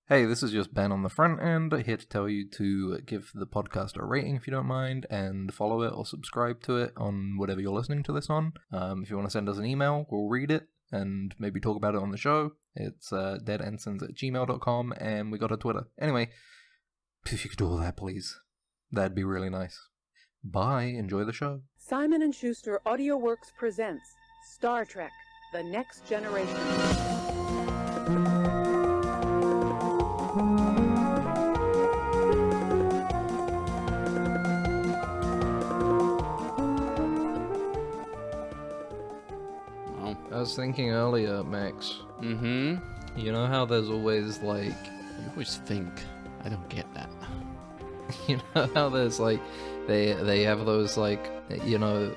Hey, this is just Ben on the front end, here to tell you to give the podcast a rating if you don't mind, and follow it or subscribe to it on whatever you're listening to this on. If you want to send us an email, we'll read it and maybe talk about it on the show. It's deadensigns@gmail.com, and we got a Twitter. Anyway, if you could do all that, please. That'd be really nice. Bye, enjoy the show. Simon & Schuster AudioWorks presents Star Trek: The Next Generation. I was thinking earlier, Max. You know how there's always, like... You always think. I don't get that. You know how there's, like... They have those, like, you know,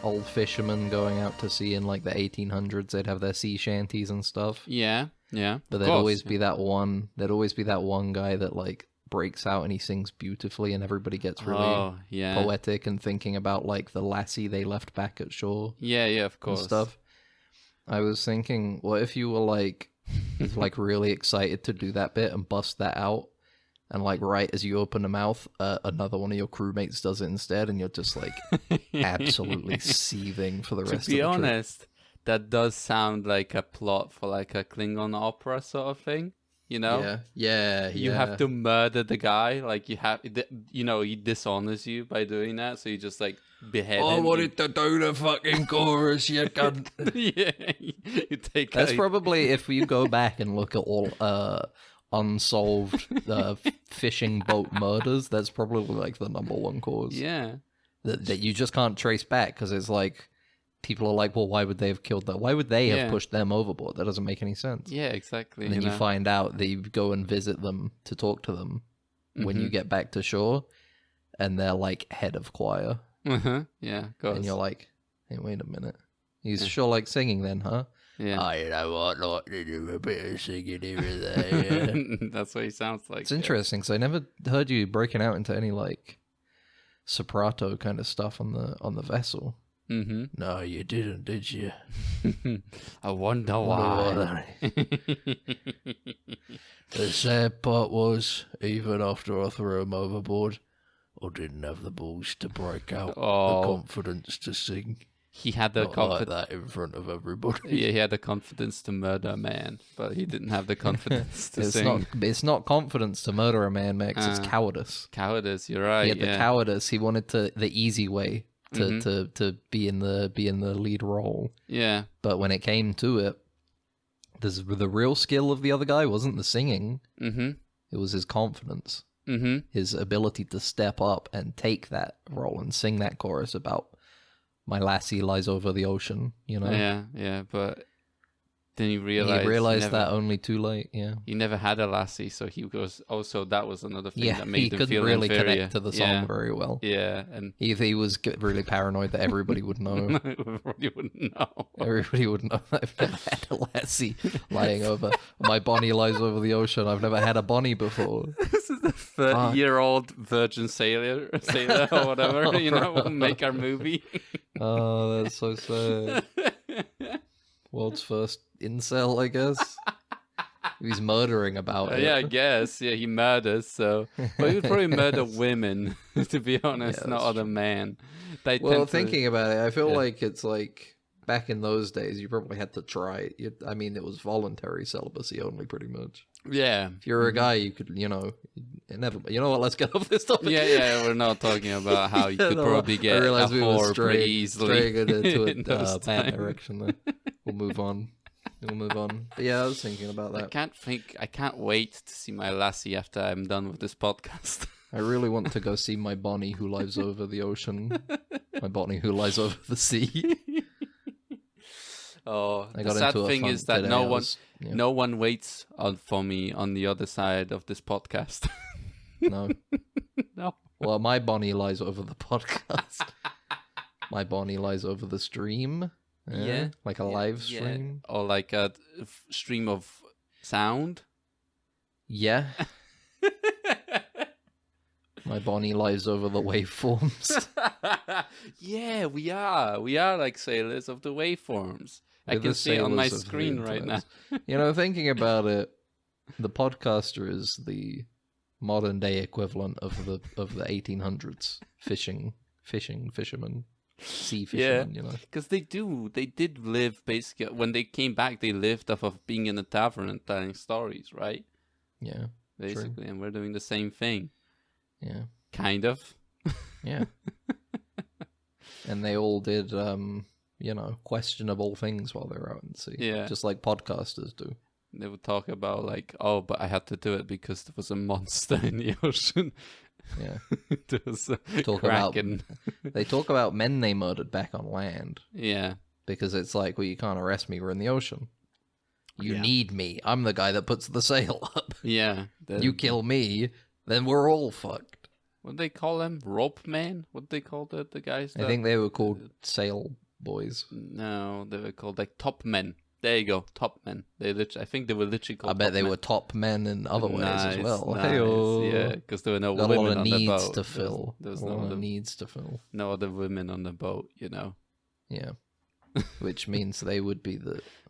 old fishermen going out to sea in, like, the 1800s. They'd have their sea shanties and stuff. Yeah. But there'd always be that one... There'd always be that one guy that, like, breaks out and he sings beautifully and everybody gets really poetic and thinking about, like, the lassie they left back at shore. Yeah, of course. And stuff. I was thinking, what if you were, like really excited to do that bit and bust that out, and, like, right as you open the mouth, another one of your crewmates does it instead, and you're just, like, absolutely seething for the rest of the trip. To be honest, that does sound like a plot for, like, a Klingon opera sort of thing, you know? Yeah. You have to murder the guy, like, he dishonors you by doing that, so you just, like, behead him. I wanted to do the fucking chorus, you cunt. Yeah, you take That's probably, if you go back and look at all unsolved fishing boat murders, that's probably, like, the number one cause. Yeah. That you just can't trace back, because it's like, people are like, well, why would they have killed them? Why would they have pushed them overboard? That doesn't make any sense. Yeah, exactly. And then you find out that you go and visit them to talk to them when you get back to shore, and they're, like, head of choir. Yeah, of course. And you're like, hey, wait a minute. He's sure like singing then, huh? Yeah. Oh, you know what? Like to do a bit of singing here and there. Yeah. That's what he sounds like. It's interesting, because I never heard you breaking out into any, like, soprato kind of stuff on the vessel. No, you didn't, did you? I wonder why. The sad part was, even after I threw him overboard, I didn't have the balls to break out, the confidence to sing. He had the confidence like that in front of everybody. Yeah, he had the confidence to murder a man, but he didn't have the confidence to sing. It's not confidence to murder a man, Max. It's cowardice. Cowardice. You're right. He had the cowardice. He wanted the easy way to be in the lead role. Yeah. But when it came to it, the real skill of the other guy wasn't the singing. It was his confidence. His ability to step up and take that role and sing that chorus about my lassie lies over the ocean, you know? Yeah, but then he realized that only too late, He never had a lassie, so he goes, also that was another thing that made him feel he couldn't really inferior. connect to the song very well. Yeah, and he was really paranoid that everybody would know. Everybody wouldn't know. Everybody would know I've never had a lassie lying over. My Bonnie lies over the ocean. I've never had a Bonnie before. This is the 30-year-old virgin sailor or whatever, we'll make our movie. Oh, that's so sad. World's first incel, I guess. He's murdering about it. Yeah, I guess. Yeah, he murders, so... But he would probably murder women, to be honest, not other men. Thinking about it, I feel like it's like... Back in those days, you probably had to try it. I mean, it was voluntary celibacy only, pretty much. Yeah. If you're a guy, you could, never... You know what, let's get off this topic. Yeah, we're not talking about how you could probably get a whore pretty easily. Into a bad direction there. We'll move on. But yeah, I was thinking about that. I can't wait to see my lassie after I'm done with this podcast. I really want to go see my Bonnie who lies over the ocean. My Bonnie who lies over the sea. Oh, the sad thing is that no one waits for me on the other side of this podcast. No. No. Well, my Bonnie lies over the podcast. My Bonnie lies over the stream. Yeah. Like a live stream. Or like a stream of sound. Yeah. My Bonnie lies over the waveforms. Yeah, we are. We are like sailors of the waveforms. I can see it on my screen right now. Thinking about it, The podcaster is the modern day equivalent of the 1800s fisherman, sea fisherman. You know, because they did live basically when they came back. They lived off of being in a tavern and telling stories, right? Yeah, Basically, true. and we're doing the same thing. Yeah, kind of. Yeah. And they all did, questionable things while they were out in the sea. Yeah. Just like podcasters do. They would talk about like, oh, but I had to do it because there was a monster in the ocean. Yeah. There was a Talk about kraken. They talk about men they murdered back on land. Yeah. Because it's like, well, you can't arrest me, we're in the ocean. You Yeah. need me. I'm the guy that puts the sail up. Yeah. You kill me, then we're all fucked. What they call them? Rope men? What they call the guys? I think they were called sail boys. No, they were called like top men. There you go, top men. I think they were literally called. I bet top they men. were top men in other ways as well. Nice, Hey-o. yeah, because there were no Got a women lot of on the needs boat. to fill. There was a no lot other, of needs to fill. no other women on the boat, you know. Yeah. Which means they would be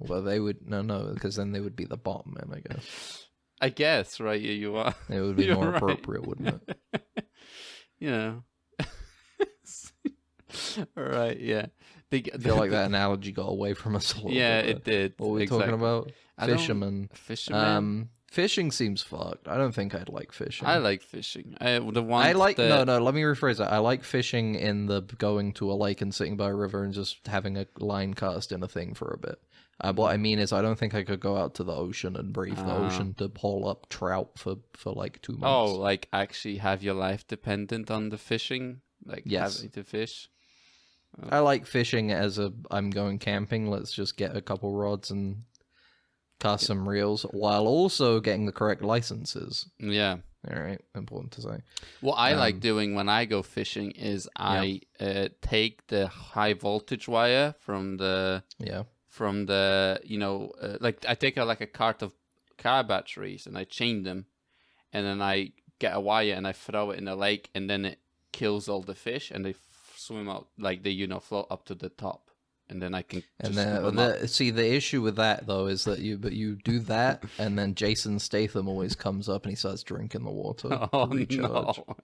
because then they would be the bottom men, I guess. I guess, right? Yeah, you are. It would be You're more right. appropriate, wouldn't it? You know. All right, yeah. I feel like that analogy got away from us a little Yeah, bit. it did. What were we talking about? I don't- Fishermen. Fishermen. Fishing seems fucked. I don't think I'd like fishing. I like fishing. The one I like no. Let me rephrase that. I like fishing in the going to a lake and sitting by a river and just having a line cast in a thing for a bit. What I mean is, I don't think I could go out to the ocean and brave the ocean to haul up trout for like 2 months. Oh, like actually have your life dependent on the fishing, like Yes. having to fish. I like fishing as I'm going camping. Let's just get a couple rods and cast some reels while also getting the correct licenses. Yeah. All right, important to say. What I like doing when I go fishing is I take the high voltage wire from the like I take like a cart of car batteries and I chain them, and then I get a wire and I throw it in a lake, and then it kills all the fish and they swim out, like they float up to the top, and then I can And just scoop them up. see, the issue with that though is that you do that, and then Jason Statham always comes up and he starts drinking the water. Oh to recharge. no!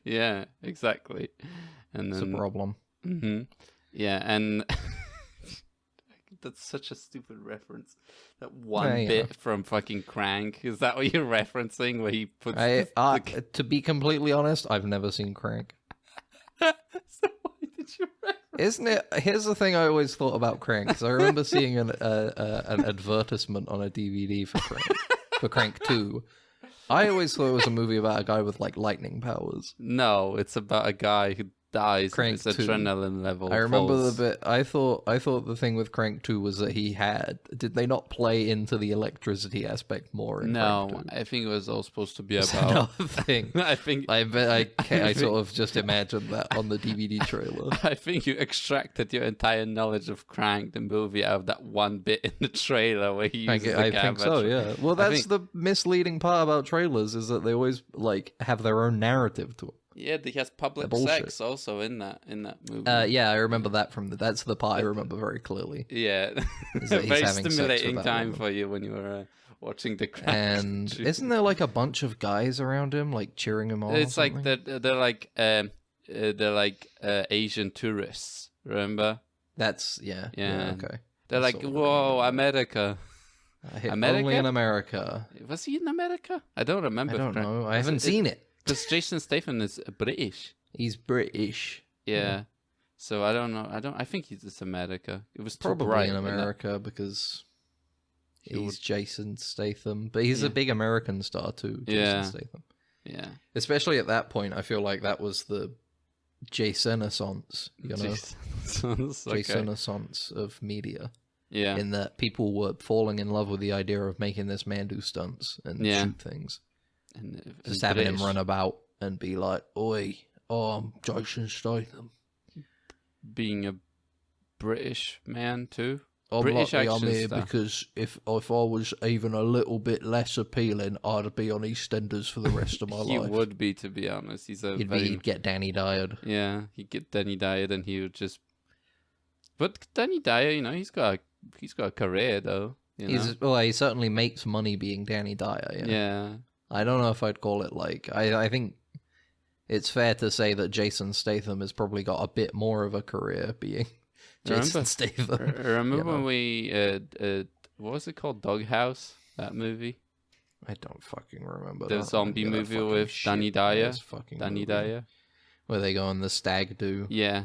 Yeah, exactly. And It's then a problem. yeah, and that's such a stupid reference. That one Yeah, you bit from fucking Crank, is that what you're referencing? Where he puts To be completely honest, I've never seen Crank. So why did you reference? Isn't it? Here's the thing I always thought about Crank, because I remember seeing an advertisement on a DVD for Crank 2. I always thought it was a movie about a guy with like lightning powers. No, it's about a guy who dies and Crank his 2. adrenaline level I remember falls. the bit. I thought the thing with Crank 2 was that he had. Did they not play into the electricity aspect more in No, Crank 2? I think it was all supposed to be Is that about... another thing? I think I sort of just imagined that on the DVD trailer. I think you extracted your entire knowledge of Crank, the movie, out of that one bit in the trailer where he uses I the think so, battery. yeah. Well, I that's think- the misleading part about trailers, is that they always like have their own narrative to it. Yeah, he has public bullshit. sex also in that movie. Yeah, I remember that that's the part I remember very clearly. Yeah, Is that he's very having sex stimulating with that time woman. for you when you were watching the Crank. And shoot. isn't there like a bunch of guys around him, like cheering him on? It's or like something? they're like Asian tourists. Remember? That's yeah. Okay. They're I like, sort of whoa, remember that. America. America? Only in America. Was he in America? I don't remember. I don't Crank. know. I haven't seen it. Because Jason Statham is British. He's British. Yeah. So I don't know. I think he's just America. It was too Probably bright in that- America because He he's would- Jason Statham. But he's Yeah. a big American star too, Jason Yeah. Statham. Yeah. Especially at that point, I feel like that was the Jason-assance, you know? Sounds okay. Jason-assance of media. Yeah. In that people were falling in love with the idea of making this man do stunts and Yeah. shoot things. And Just having him British. run about and be like, oi, I'm Jason Statham. Being a British man too. I'm British lucky I'm action here star. because if I was even a little bit less appealing, I'd be on EastEnders for the rest of my He life. would be, to be honest. He's a He'd get Danny Dyer. yeah. He'd get Danny Dyer, and he would just. But Danny Dyer, he's got a career though. You know? He certainly makes money being Danny Dyer. Yeah. Yeah. I don't know if I'd call it like I think it's fair to say that Jason Statham has probably got a bit more of a career being Jason Statham. Remember when we what was it called? Doghouse, that movie? I don't fucking remember. The zombie movie with Danny Dyer. Danny Dyer. Where they go on the stag do. Yeah.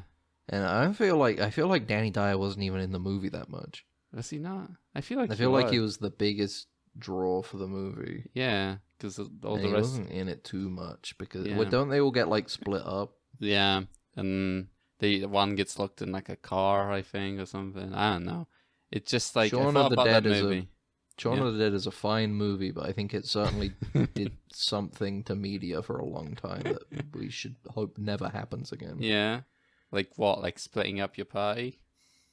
And I feel like Danny Dyer wasn't even in the movie that much. Was he not? I feel like he was the biggest draw for the movie. Yeah, because all the he rest wasn't in it too much because Yeah. well, don't they all get like split up? Yeah, and the one gets locked in like a car, I think, or something. I don't know. It's just like Shaun I of thought the about Dead that is movie. Shaun of the Dead is a fine movie, but I think it certainly did something to media for a long time that we should hope never happens again. Yeah, like what? Like splitting up your party?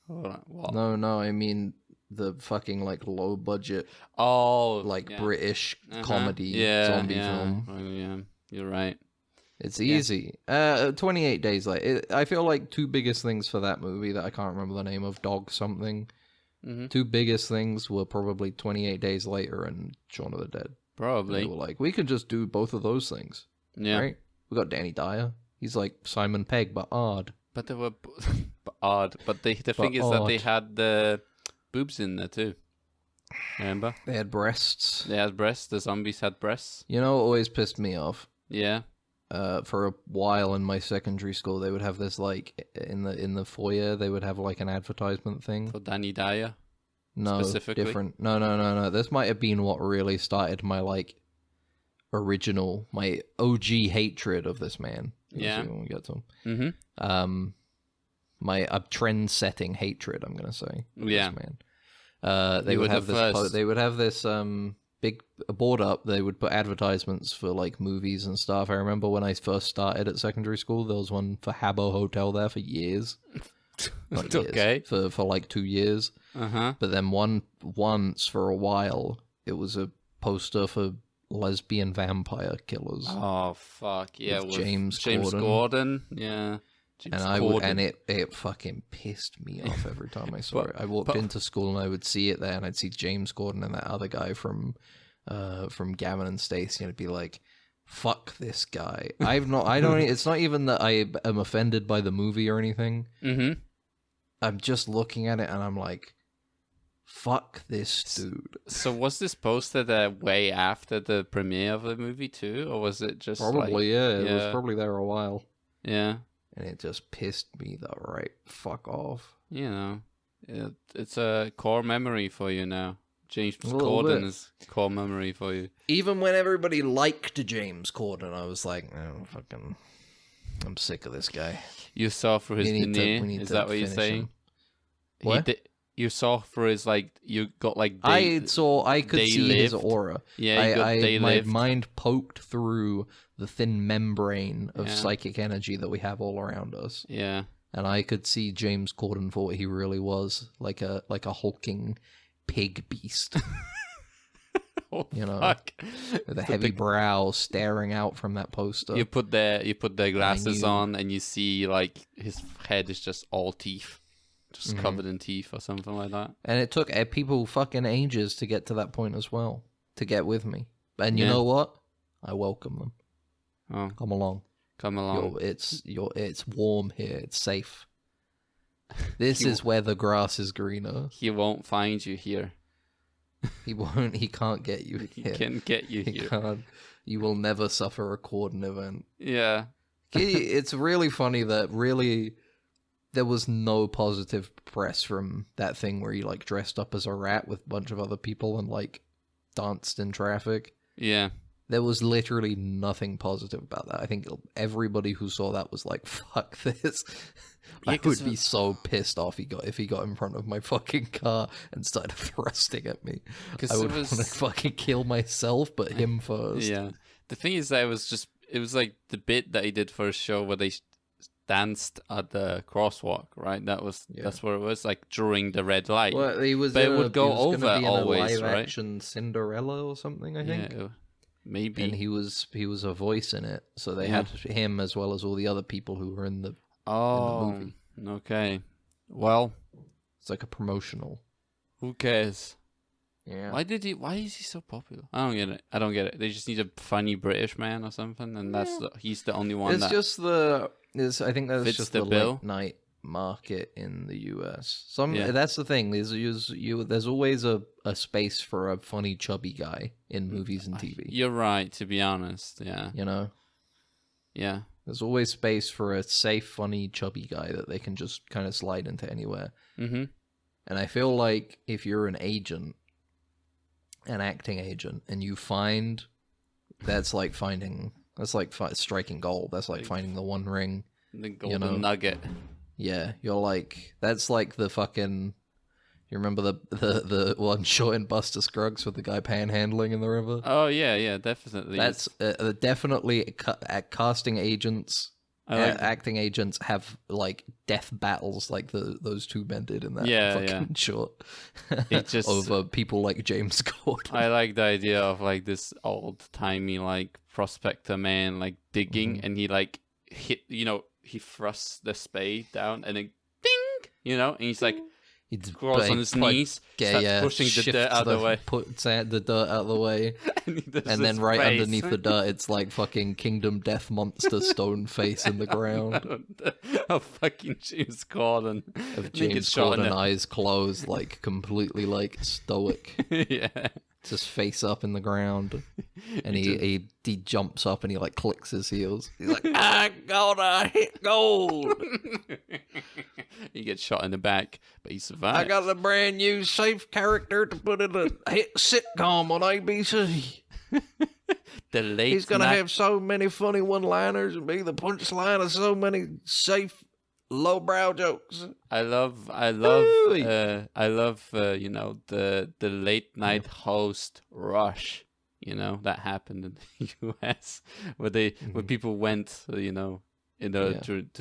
Or what? No, I mean the fucking like low budget, like British comedy zombie film. Oh, yeah, you're right. It's easy. 28 Days Later. I feel like two biggest things for that movie that I can't remember the name of, Dog something. Mm-hmm. Two biggest things were probably 28 Days Later and Shaun of the Dead. Probably. They were like, we could just do both of those things. Yeah. Right? We got Danny Dyer. He's like Simon Pegg, but odd. But they were odd. But the thing is that they had the boobs in there too. Remember? They had breasts. They had breasts. The zombies had breasts. You know what always pissed me off? Yeah. For a while in my secondary school, they would have this like in the foyer. They would have like an advertisement thing For Danny Dyer. No, specifically? different. No. This might have been what really started my like my OG hatred of this man. Yeah. When we get to him. Mm-hmm. My trend-setting hatred. I'm gonna say. Of Yeah. This man. They would have this. They would have this big board up. They would put advertisements for like movies and stuff. I remember when I first started at secondary school, there was one for Habbo Hotel there for years. Not years, Okay. For like 2 years. Uh-huh. But then once for a while, it was a poster for lesbian vampire killers. Oh fuck yeah! With With James Gordon. Yeah. And it fucking pissed me off every time I saw it. I walked into school and I would see it there, and I'd see James Gordon and that other guy from Gavin and Stacey, and I'd be like, "Fuck this guy." It's not even that I am offended by the movie or anything. Mm-hmm. I'm just looking at it and I'm like, "Fuck this dude." So was this posted way after the premiere of the movie too, or was it just Probably, yeah. It was probably there a while. Yeah. And it just pissed me the right fuck off. You know, it's a core memory for you now. James little Corden bit. is core memory for you. Even when everybody liked James Corden, I was like, "No, fucking, I'm sick of this guy." You saw through his We veneer. need Is to that what you're finish saying? him. What? You saw through his you got I could they see his lived. aura. Yeah, you got they my lived. mind poked through the thin membrane of Yeah. psychic energy that we have all around us, Yeah. and I could see James Corden for what he really was, like a hulking pig beast. Oh, You know, fuck. with a heavy brow staring out from that poster. You put the glasses you- on and you see his head is just all teeth, just Mm-hmm. covered in teeth or something like that. And it took people fucking ages to get to that point as well, to get with me. And you Yeah. know what? I welcome them. Oh, Come along. come along. It's warm here. It's safe. This is where the grass is greener. He won't find you here. He won't. He can't get you He here. can get you He here. can't. You will never suffer a Corden event. Yeah. It's really funny that really there was no positive press from that thing where he dressed up as a rat with a bunch of other people and danced in traffic. Yeah. There was literally nothing positive about that. I think everybody who saw that was like, "Fuck this." Yeah, I 'cause would be so pissed off if he got in front of my fucking car and started thrusting at me. 'Cause I it would was- want to fucking kill myself, but him first. Yeah. The thing is that it was like the bit that he did for a show where they danced at the crosswalk, right? That's where it was, during the red light. Well, he was. But it in would go he was gonna over be in always, a right? live-action Cinderella or something, I think. Yeah, maybe. And he was a voice in it, so they had him as well as all the other people who were in the. movie. Okay. Well, It's like a promotional. who cares? Yeah. Why is he so popular? I don't get it. They just need a funny British man or something, and he's the only one It's that just I think that's fits just the the bill. late night market in the US. Yeah. That's the thing. There's always a space for a funny chubby guy in movies and TV. You're right, to be honest. Yeah. You know? Yeah. There's always space for a safe, funny, chubby guy that they can just kind of slide into anywhere. Mm-hmm. And I feel like if you're an acting agent, and you find that's like striking gold. That's like finding the one ring. The golden nugget. Yeah, you're like, that's like the fucking. You remember the one shot in Buster Scruggs with the guy panhandling in the river? Oh yeah, definitely. That's definitely casting agents. Acting agents have like death battles like those two men did in that fucking short. It just over people like James Gordon. I like the idea of like this old timey like prospector man like digging, and he like hit, he thrusts the spade down and then ding, and he's like. He crawls on his knees, starts pushing the dirt out of the way. Puts the dirt out of the way. and then right underneath the dirt, it's like fucking Kingdom Death Monster stone face in the ground. Of fucking James Gordon. Of James Gordon, eyes closed, like completely like stoic. Yeah. Just face up in the ground. And he jumps up and he like clicks his heels. He's like, I gotta hit gold. He gets shot in the back, but he survives. I got a brand new safe character to put in a hit sitcom on ABC. He's gonna have so many funny one-liners and be the punchline of so many safe lowbrow jokes. I love the late night host rush, that happened in the US where where people went, to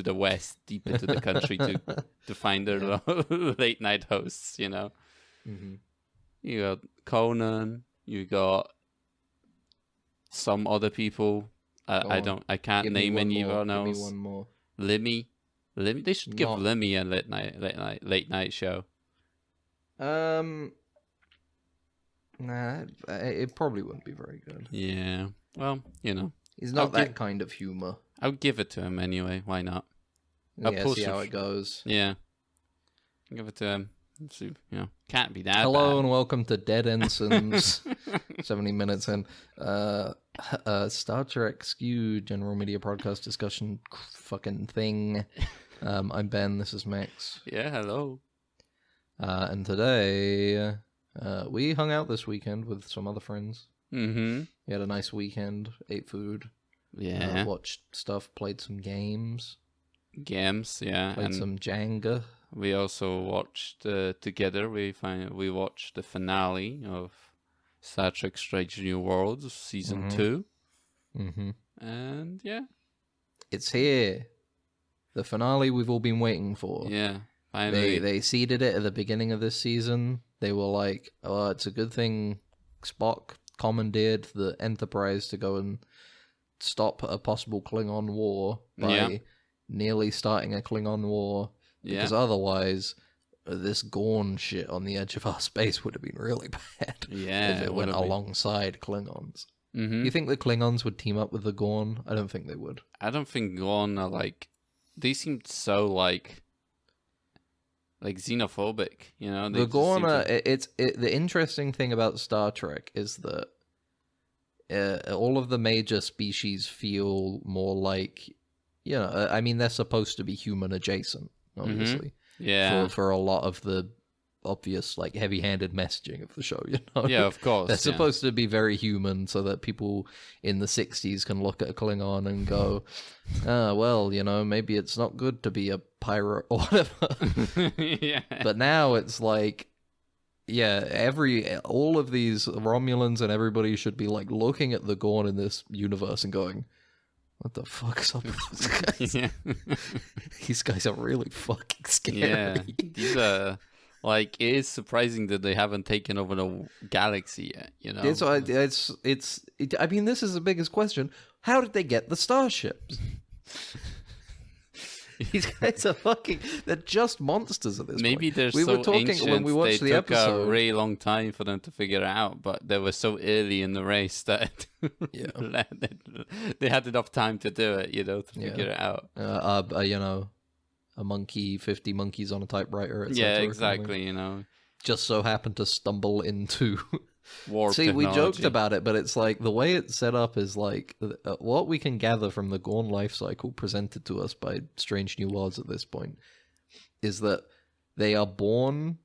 the west, deep into the country to find their late night hosts, Mm-hmm. You got Conan, you got some other people. I can't name anyone else. Give me one more. Lemmy. They should give Lemmy a late night show. Nah, it probably wouldn't be very good. Yeah. Well, he's not that kind of humor. I'll give it to him anyway. Why not? See how it goes. Yeah. Give it to him. Let's see. Can't be that Hello bad. and welcome to Dead Ensigns. 70 minutes in. Star Trek Skew General Media Podcast discussion fucking thing. I'm Ben. This is Max. Yeah, hello. And today we hung out this weekend with some other friends. Mm-hmm. We had a nice weekend. Ate food. Yeah. Watched stuff. Played some games. Yeah. Played some Jenga. We also watched together. We watched the finale of Star Trek: Strange New Worlds season 2. Mm-hmm. And yeah, it's here. The finale we've all been waiting for. Yeah, finally. They seeded it at the beginning of this season. They were like, "Oh, it's a good thing Spock commandeered the Enterprise to go and stop a possible Klingon war by nearly starting a Klingon war." Because otherwise, this Gorn shit on the edge of our space would have been really bad. Yeah, if it went alongside Klingons. Mm-hmm. You think the Klingons would team up with the Gorn? I don't think they would. I don't think Gorn are like. They seem so like xenophobic, The Gorn. The interesting thing about Star Trek is that all of the major species feel more like, I mean, they're supposed to be human adjacent. Obviously, yeah. For a lot of the obvious like heavy-handed messaging of the show, Yeah, of course. They're supposed to be very human, so that people in the 60s can look at a Klingon and go, well, maybe it's not good to be a pirate or whatever. Yeah. But now it's like, all of these Romulans and everybody should be like looking at the Gorn in this universe and going, what the fuck's up with those guys? Yeah. These guys are really fucking scary. Yeah. These are it is surprising that they haven't taken over the galaxy yet, I mean, this is the biggest question. How did they get the starships? These guys are they're just monsters at this Maybe point. they're We so were talking ancient, when we watched they the took episode. a really long time for them to figure it out, but they were so early in the race that they had enough time to do it, to figure it out. A monkey, 50 monkeys on a typewriter, etc. Yeah, exactly, Just so happened to stumble into... warp See, technology. we joked about it, but it's like, the way it's set up is like, what we can gather from the Gorn life cycle presented to us by Strange New Worlds at this point, is that they are born...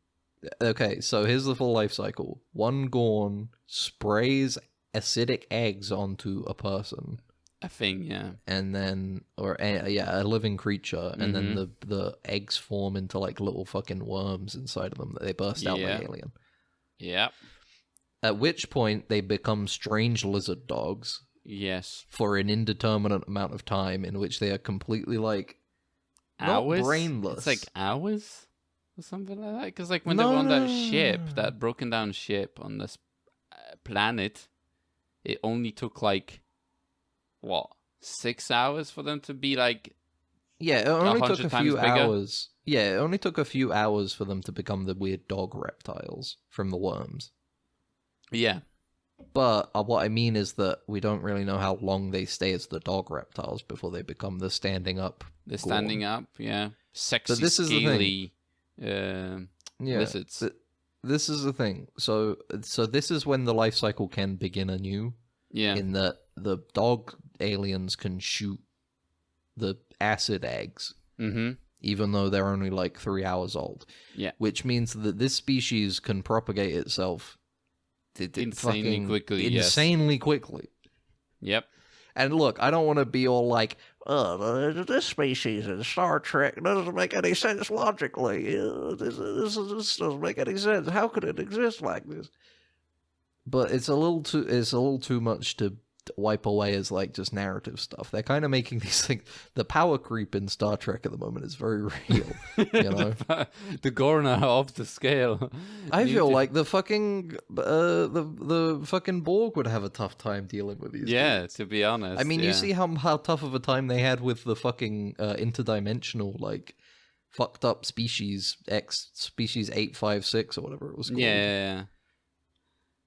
Okay, so here's the full life cycle. One Gorn sprays acidic eggs onto a person. A thing, yeah. And then, a living creature, and then the eggs form into like little fucking worms inside of them that they burst out like alien. Yep. At which point they become strange lizard dogs. Yes. For an indeterminate amount of time, in which they are completely like hours? Not brainless. It's like hours or something like that. Because like when they were on that ship, that broken down ship on this planet, it only took like 6 hours for them to be like it only took a few bigger? hours. Yeah, it only took a few hours for them to become the weird dog reptiles from the worms. Yeah. But what I mean is that we don't really know how long they stay as the dog reptiles before they become the standing up. The standing up, yeah. Sexy, but this scaly lizards. This is the thing. So this is when the life cycle can begin anew. Yeah. In that the dog aliens can shoot the acid eggs. Mm-hmm. Even though they're only like 3 hours old. Yeah. Which means that this species can propagate itself insanely quickly. Yep. And look, I don't want to be all like, this species in Star Trek doesn't make any sense logically. This doesn't make any sense. How could it exist like this? But it's a little too much to wipe away as like just narrative stuff. They're kind of making these things. The power creep in Star Trek at the moment is very real. The Gorn are off the scale. I feel like the fucking the fucking Borg would have a tough time dealing with these. Yeah, dudes. to be honest. I mean, you see how tough of a time they had with the fucking interdimensional like fucked up species X species 856 or whatever it was called. Yeah.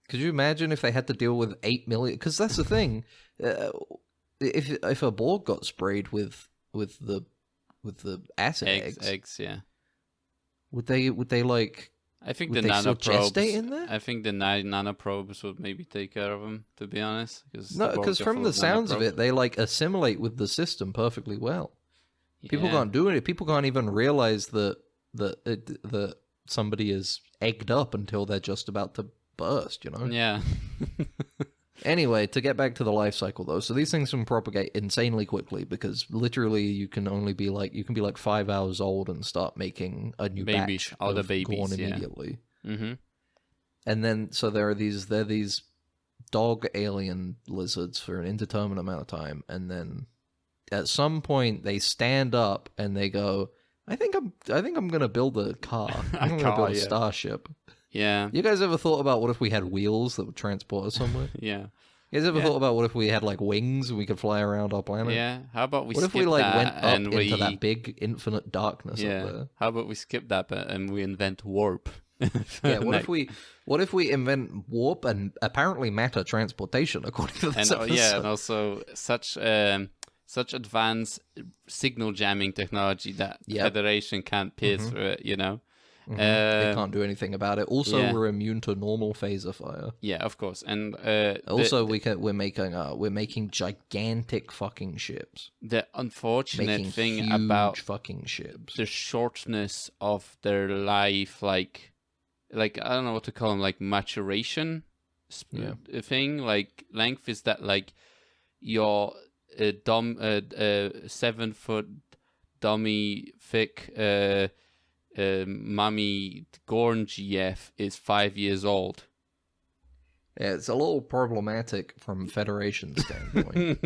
Could you imagine if they had to deal with 8 million? Because that's the thing. If a Borg got sprayed with the acid eggs, yeah. Would they like? I think would the they still nanoprobes. gestate in there? I think the nanoprobes would maybe take care of them. To be honest, because from the sounds of it, they like assimilate with the system perfectly well. People can't do it. People can't even realize that somebody is egged up until they're just about to burst, Yeah. Anyway, to get back to the life cycle though, so these things can propagate insanely quickly because literally you can be like 5 hours old and start making a new batch of Gorn immediately. Mm-hmm. And then so there are these dog alien lizards for an indeterminate amount of time, and then at some point they stand up and they go, I think I'm gonna build a car. I'm gonna build a starship. Yeah. You guys ever thought about what if we had wheels that would transport us somewhere? Yeah. You guys ever thought about what if we had like wings and we could fly around our planet? Yeah. How about we what skip if we like that went up and into that big infinite darkness up there? How about we skip that bit and we invent warp? Yeah, what if we invent warp and apparently matter transportation according to this episode? Yeah, and also such advanced signal jamming technology that Federation can't pierce through it, They can't do anything about it. Also, we're immune to normal phaser fire. Yeah, of course. And also, we're making gigantic fucking ships. The unfortunate thing huge about fucking ships, the shortness of their life, like I don't know what to call them, like maturation thing, like length, is that like your 7 foot dummy thick mummy Gorn GF is 5 years old. Yeah, it's a little problematic from Federation standpoint.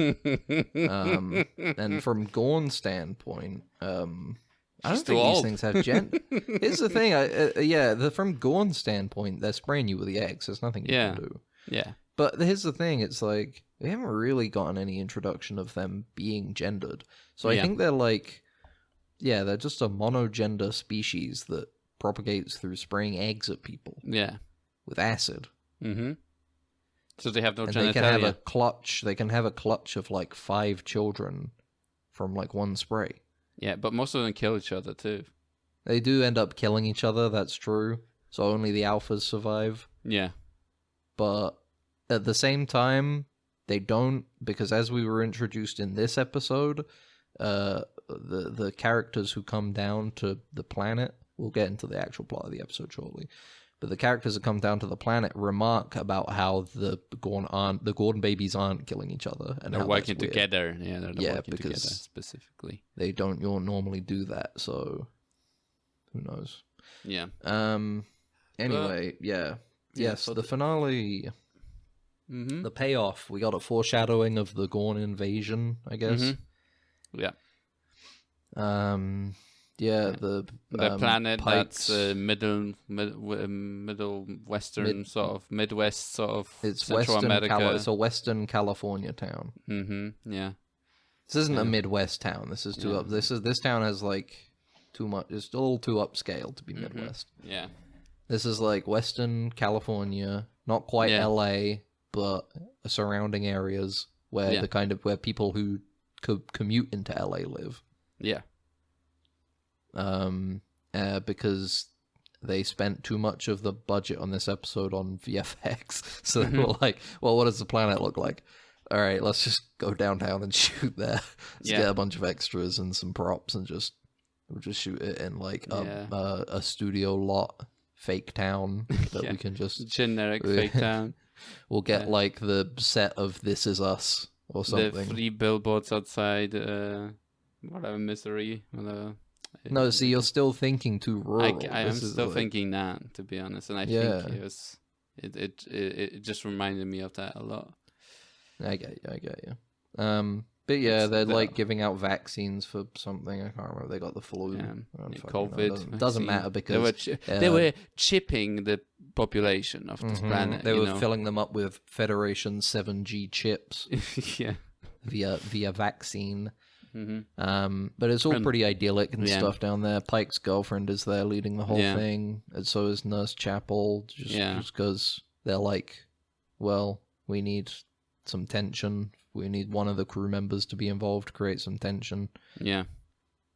And from Gorn standpoint, I don't think these things have Here's the thing, from Gorn standpoint, they're spraying you with the eggs. There's nothing you can do. Yeah. But here's the thing, it's like, we haven't really gotten any introduction of them being gendered. So I think they're like, they're just a monogender species that propagates through spraying eggs at people. Yeah. With acid. Mm-hmm. So they have no and genitalia. They can have a clutch of like 5 children from like one spray. Yeah, but most of them kill each other too. They do end up killing each other, that's true. So only the alphas survive. Yeah. But at the same time, they don't, because as we were introduced in this episode, the characters who come down to the planet, we'll get into the actual plot of the episode shortly, but the characters that come down to the planet remark about how the Gorn babies aren't killing each other, and they're working together. Yeah, they're working together because specifically. They don't normally do that, so who knows? Yeah. Anyway, yes, so the finale. Mm-hmm. The payoff. We got a foreshadowing of the Gorn invasion, I guess. Mm-hmm. Yeah. The planet Pikes, that's middle western sort of Midwest sort of it's Central America. It's a Western California town. Mm-hmm. Yeah. This isn't a Midwest town. This is too up. This town has like too much. It's a little too upscale to be Midwest. Yeah. This is like Western California, not quite LA, but surrounding areas where where people who could commute into LA live. Yeah. Because they spent too much of the budget on this episode on VFX. So they were like, well, what does the planet look like? All right, let's just go downtown and shoot there. Let's get a bunch of extras and some props and we'll just shoot it in like a studio lot, fake town that we can just... Generic fake town. We'll get like the set of This Is Us or something. The 3 billboards outside, whatever, Missouri. No, see, you're still thinking too rural. I am still thinking that, to be honest, and I think it just reminded me of that a lot. I get you. But yeah, they're like giving out vaccines for something. I can't remember. They got the flu. COVID. Doesn't matter because they were chipping the population of this planet. They were filling them up with Federation 7G chips. Yeah. Via vaccine. Mm-hmm. But it's all pretty idyllic and stuff down there. Pike's girlfriend is there leading the whole thing, and so is Nurse Chapel. Just because they're like, well, we need some tension. We need one of the crew members to be involved to create some tension. Yeah.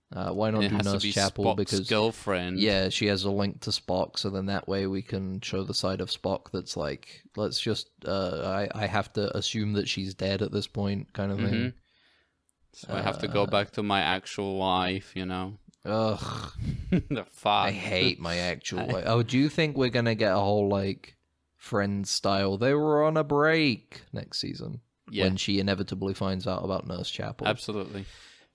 Why not do Nurse Chapel? Spock's because girlfriend. Yeah, she has a link to Spock, so then that way we can show the side of Spock that's like, let's just, I have to assume that she's dead at this point, kind of thing. So I have to go back to my actual life, you know. Ugh. The fuck. I hate my actual life. Oh, do you think we're gonna get a whole, like, Friends style, they were on a break next season? Yeah. When she inevitably finds out about Nurse Chapel. Absolutely.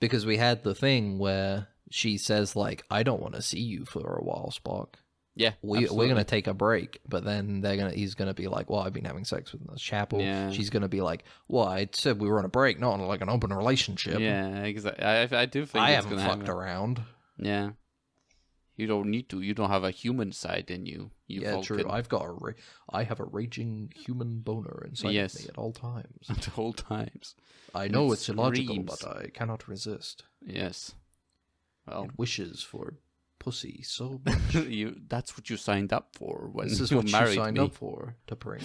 Because we had the thing where she says, like, I don't want to see you for a while, Spock. Yeah, we're going to take a break, but then he's going to be like, well, I've been having sex with Nurse Chapel. Yeah. She's going to be like, well, I said we were on a break, not on like an open relationship. Yeah, exactly. I do think I haven't fucked around. Yeah. You don't need to. You don't have a human side in you. Yeah, Vulcan. True. I have a raging human boner inside of me at all times. At all times. I know it's illogical, but I cannot resist. Yes. Well, it wishes for pussy so much. That's what you signed up for when this is you what married you signed me. up for, to bring.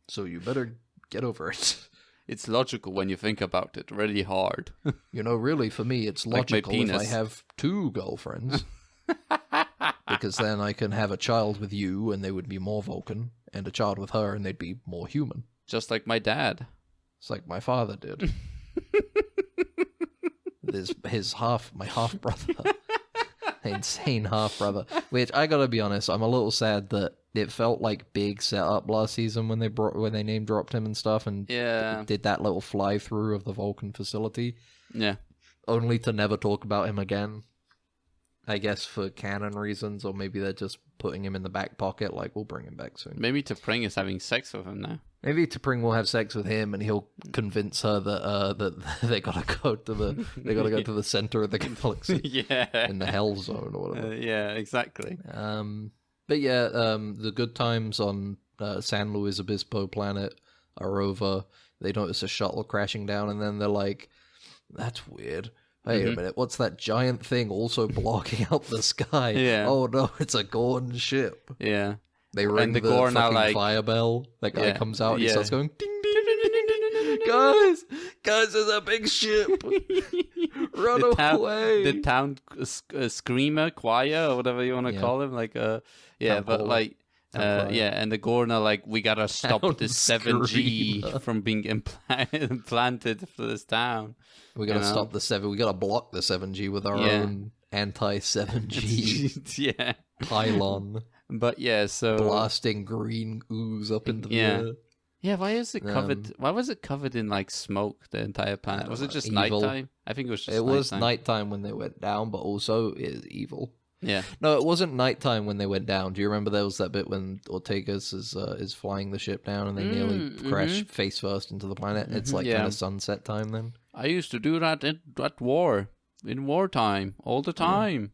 So you better get over it. It's logical when you think about it, really hard. You know, really, for me, it's logical if I have 2 girlfriends. Because then I can have a child with you, and they would be more Vulcan, and a child with her, and they'd be more human. Just like my dad. It's like my father did. My half brother, insane half brother. Which I gotta be honest, I'm a little sad that it felt like big setup last season when they name dropped him and stuff, and did that little fly through of the Vulcan facility. Yeah, only to never talk about him again. I guess for canon reasons, or maybe they're just putting him in the back pocket. Like, we'll bring him back soon. Maybe T'Pring is having sex with him now. Maybe T'Pring will have sex with him, and he'll convince her that they gotta go to the center of the galaxy, in the Hell Zone or whatever. Yeah, exactly. But yeah, the good times on San Luis Obispo planet are over. They notice a shuttle crashing down, and then they're like, "That's weird. Wait a minute, what's that giant thing also blocking out the sky? Yeah. Oh no, it's a Gorn ship. Yeah. They ring the Gorn are fucking like, fire bell. That guy comes out and he yeah. starts going, ding, ding, ding, ding, ding, ding, ding. Guys, there's a big ship. Run away. The town screamer, choir, or whatever you want to call him. Like, yeah, but hall. like, and the Gorn are like, we gotta stop Town this 7G screamer. from being implanted for this town. We gotta stop the 7. We gotta block the 7G with our own anti-7G Yeah. pylon. But yeah, so Blasting green ooze up into the air. Yeah, why is it covered? Why was it covered in like smoke? The entire planet was it just evil. nighttime? I think it was just. It was nighttime when they went down, but also it is evil. Yeah. No, it wasn't nighttime when they went down. Do you remember there was that bit when Ortegas is flying the ship down and they nearly crash face first into the planet? It's like kind of sunset time then. I used to do that at war, in wartime, all the time.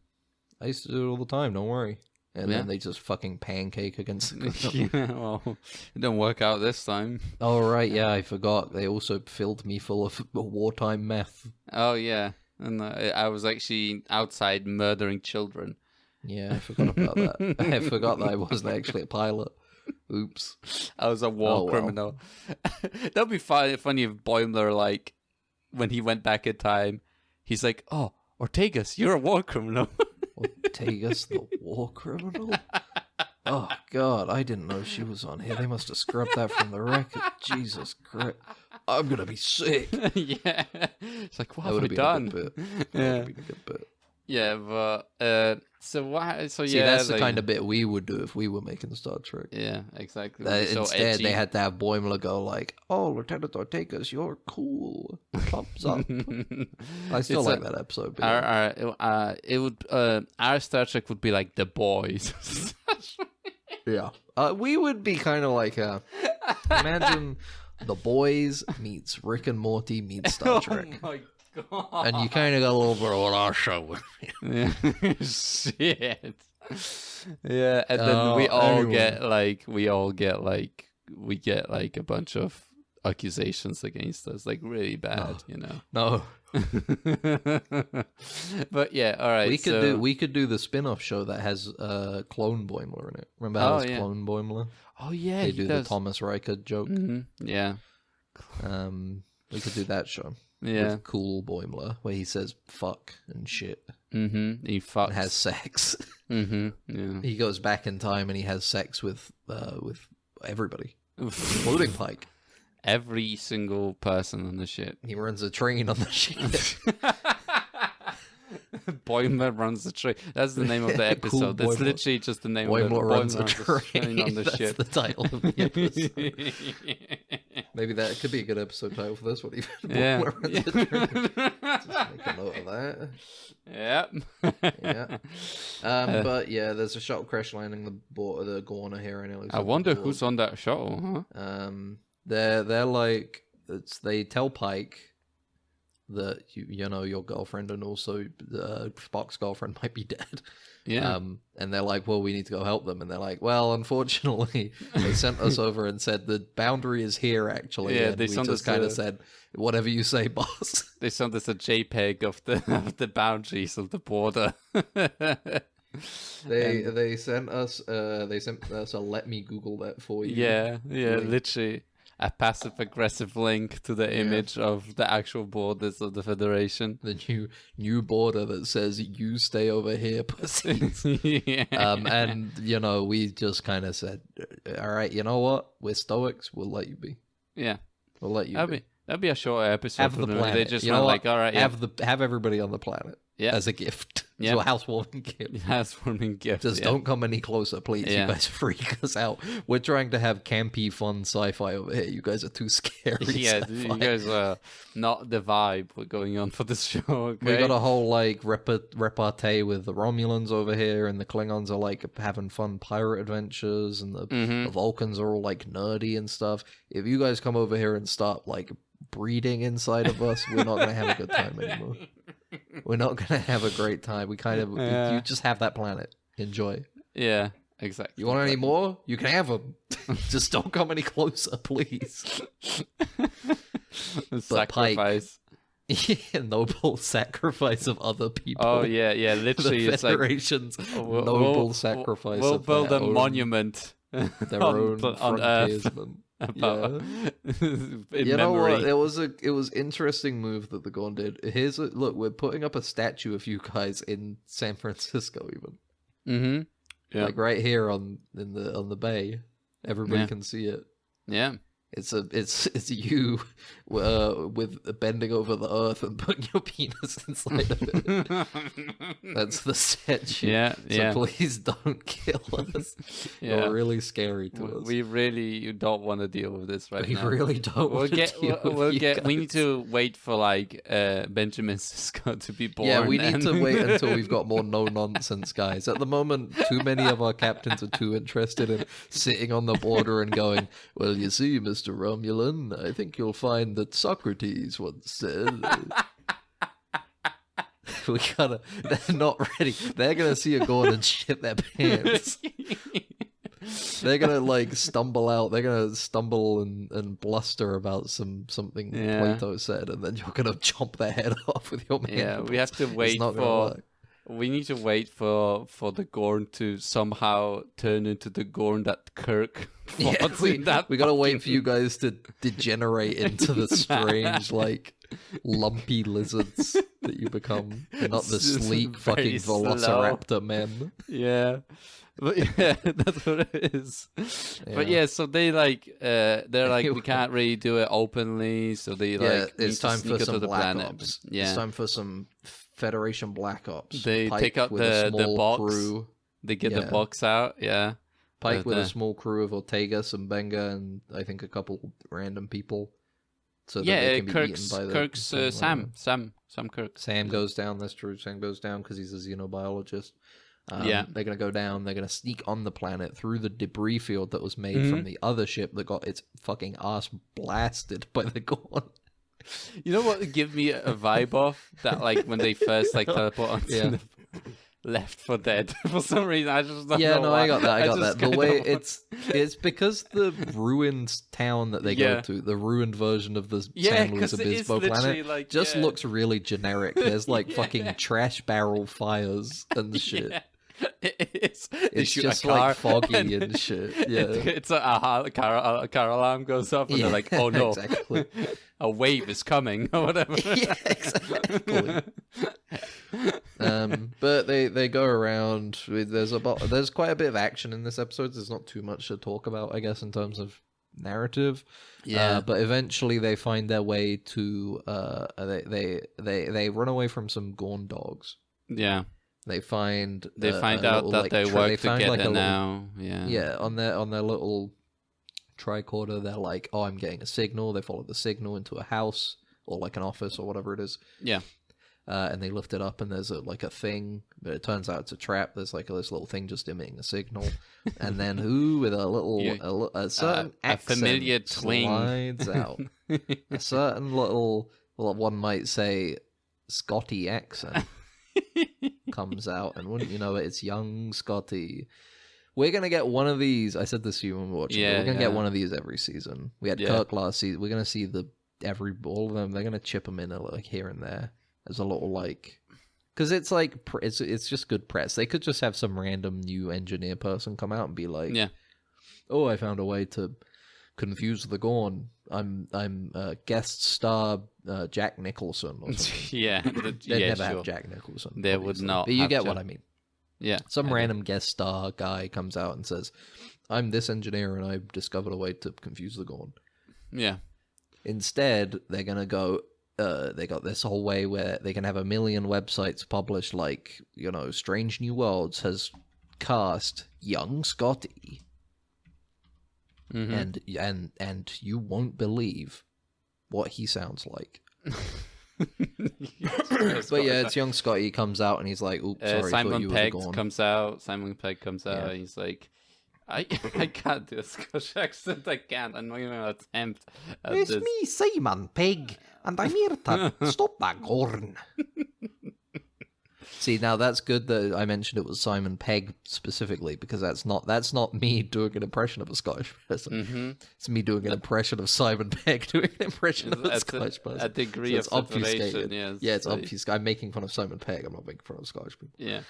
I used to do it all the time. Don't worry. And then they just fucking pancake against the Yeah, well, it didn't work out this time. Oh, right, yeah, I forgot. They also filled me full of wartime meth. Oh, yeah. And I was actually outside murdering children. Yeah, I forgot about that. I forgot that I wasn't actually a pilot. Oops. I was a war criminal. That'd be funny if Boimler, like, when he went back in time, he's like, oh, Ortegas, you're a war criminal. Ortegas, the war criminal? Oh, God, I didn't know she was on here. They must have scrubbed that from the record. Jesus Christ. I'm going to be sick. Yeah. It's like, what that have we done? That would have been a good bit. Yeah, but, so what, so See, yeah. that's the like, kind of bit we would do if we were making Star Trek. Yeah, exactly. So instead, edgy. they had to have Boimler go like, "Oh, Lieutenant Ortegas, you're cool. Thumbs up." I still like that episode. Our Star Trek would be like The Boys. Yeah, we would be kind of like, imagine The Boys meets Rick and Morty meets Star Trek. Oh my God. And you kind of got a little bit of what our show would be. Yeah. Shit. Yeah, and then we get like a bunch of accusations against us, like really bad, you know. No. But yeah, all right. We could do the spin-off show that has Clone Boimler in it. Remember how it's Clone Boimler? Oh yeah, they do the Thomas Riker joke. Mm-hmm. Yeah. We could do that show. Yeah. With cool Boimler, where he says fuck and shit. Mm-hmm. He fucks. And has sex. Mm-hmm. Yeah. He goes back in time and he has sex with everybody, including Pike. Every single person on the ship. He runs a train on the ship. Boimler runs the train. That's the name of the episode. Cool That's Boimler. literally just the name Boimler of the runs a train on the That's ship. the title of the episode. Maybe that could be a good episode title for this one. Even. Yeah. Boimler runs a train. Just make a note of that. Yep. Yeah. But yeah, there's a shuttle crash landing the Gorn here, and it looks I like wonder the who's on that shuttle, huh? They're like they tell Pike that you know your girlfriend and also Spock's girlfriend might be dead. Yeah. And they're like, well, we need to go help them. And they're like, well, unfortunately, they sent us over and said the boundary is here, actually. Yeah, and they we sent just us kind of said, whatever you say, boss. They sent us a JPEG of the boundaries of the border. They sent us a let me Google that for you. Yeah, link. literally a passive aggressive link to the image of the actual borders of the Federation. The new border that says you stay over here, pussy. Yeah. And you know, we just kind of said, all right, you know what? We're stoics. We'll let you be. Yeah. We'll let you be. That'd be a short episode. Have the planet. They just you went know like, what? all right, have everybody on the planet. Yeah. As a gift. Yeah. So a housewarming gift. Housewarming gift. Just don't come any closer, please. Yeah. You guys freak us out. We're trying to have campy, fun sci-fi over here. You guys are too scary. Yeah, sci-fi. you guys are not the vibe we're going on for this show. Okay? We got a whole like repartee with the Romulans over here, and the Klingons are like having fun pirate adventures, and the Vulcans are all like nerdy and stuff. If you guys come over here and start like breeding inside of us, we're not gonna have a good time anymore. We're not gonna have a great time. We kind of you just have that planet. Enjoy. Yeah, exactly. You want any more? You can have them. Just don't come any closer, please. Sacrifice. Noble sacrifice of other people. Oh yeah, literally, The it's like Federation's noble sacrifice We'll of build their a own, monument their own on Earth. frontiersmen. About, in You know memory. what? It was interesting move that the Gorn did. Here's a look. We're putting up a statue of you guys in San Francisco, even. Mm-hmm. Yeah. Like right here on the bay. Everybody can see it. Yeah. It's you with bending over the earth and putting your penis inside of it. That's the statue. Yeah, so please don't kill us. Yeah. You're really scary to us. We really don't want to deal with this right now. We really don't want to deal with you guys. We need to wait for like Benjamin Sisko to be born. Yeah, we need to wait until we've got more no-nonsense guys. At the moment, too many of our captains are too interested in sitting on the border and going, well, you see, Mr. Romulan, I think you'll find that Socrates once said... They're not ready. They're gonna see a Gorn and shit their pants. They're gonna like stumble out. They're gonna stumble and bluster about something Plato said, and then you're gonna chomp their head off with your man. Yeah, we have to wait for... We need to wait for the Gorn to somehow turn into the Gorn that Kirk fought. We gotta wait for you guys to degenerate into the strange, like, lumpy lizards that you become. You're not the sleek fucking velociraptor men. Yeah. But yeah, that's what it is. Yeah. But yeah, so they like they're like, we can't really do it openly, so they like it's time for some Black planet. Ops. Yeah, it's time for some Federation Black Ops. They Pike take out with the box. Crew. They get the box out. Yeah, Pike with a small crew of Ortega, some Benga, and I think a couple random people. So that they can be eaten by Kirk's Sam Kirk. Sam goes down. That's true. Sam goes down because he's a xenobiologist. They're going to go down. They're going to sneak on the planet through the debris field that was made from the other ship that got its fucking ass blasted by the Gorn. You know what would give me a vibe of? That like when they first like teleport onto the Left 4 Dead for some reason. I just don't know why. I got that. The way it's because the ruined town that they go to, the ruined version of the San Luis Obispo planet, like, looks really generic. There's like fucking trash barrel fires and shit. Yeah. It's just like foggy and shit. Yeah, it's a car alarm goes off and they're like, "Oh no, exactly. A wave is coming," or whatever. Yeah, exactly. But they go around. There's quite a bit of action in this episode. There's not too much to talk about, I guess, in terms of narrative. Yeah. But eventually they find their way to. They run away from some Gorn dogs. Yeah. They find out that they work together now. Yeah. Yeah, on their little tricorder, they're like, "Oh, I'm getting a signal." They follow the signal into a house or like an office or whatever it is. Yeah. And they lift it up, and there's a thing, but it turns out it's a trap. There's like this little thing just emitting a signal, and then with a certain accent familiar twang slides out. A certain little, one might say, Scotty accent comes out, and wouldn't you know it, it's young Scotty. We're gonna get one of these. I said this to you when we were watching. We're gonna get one of these every season. We had Kirk last season. We're gonna see all of them. They're gonna chip them in like here and there as a little like, because it's like it's just good press. They could just have some random new engineer person come out and be like, "Oh, I found a way to confuse the Gorn. I'm guest star Jack Nicholson or something." They'd never have Jack Nicholson. They would not. But you get what I mean. Yeah. Some random guest star guy comes out and says, "I'm this engineer and I've discovered a way to confuse the Gorn." Yeah. Instead, they're gonna go. They got this whole way where they can have 1 million websites published, like, you know, Strange New Worlds has cast young Scotty. Mm-hmm. And you won't believe what he sounds like. But yeah, it's young Scotty comes out and he's like, "Oops, sorry, Simon Pegg comes out. Simon Pegg comes out. And he's like, I can't do a Scottish accent. I can't. I'm not even gonna attempt. It's me, Simon Pegg, and I'm here to stop that Gorn." See, now that's good that I mentioned it was Simon Pegg specifically, because that's not me doing an impression of a Scottish person. It's me doing an impression of Simon Pegg doing an impression of a Scottish person. A degree of separation, yes. Yeah, it's obvious. I'm making fun of Simon Pegg. I'm not making fun of Scottish people. Yeah.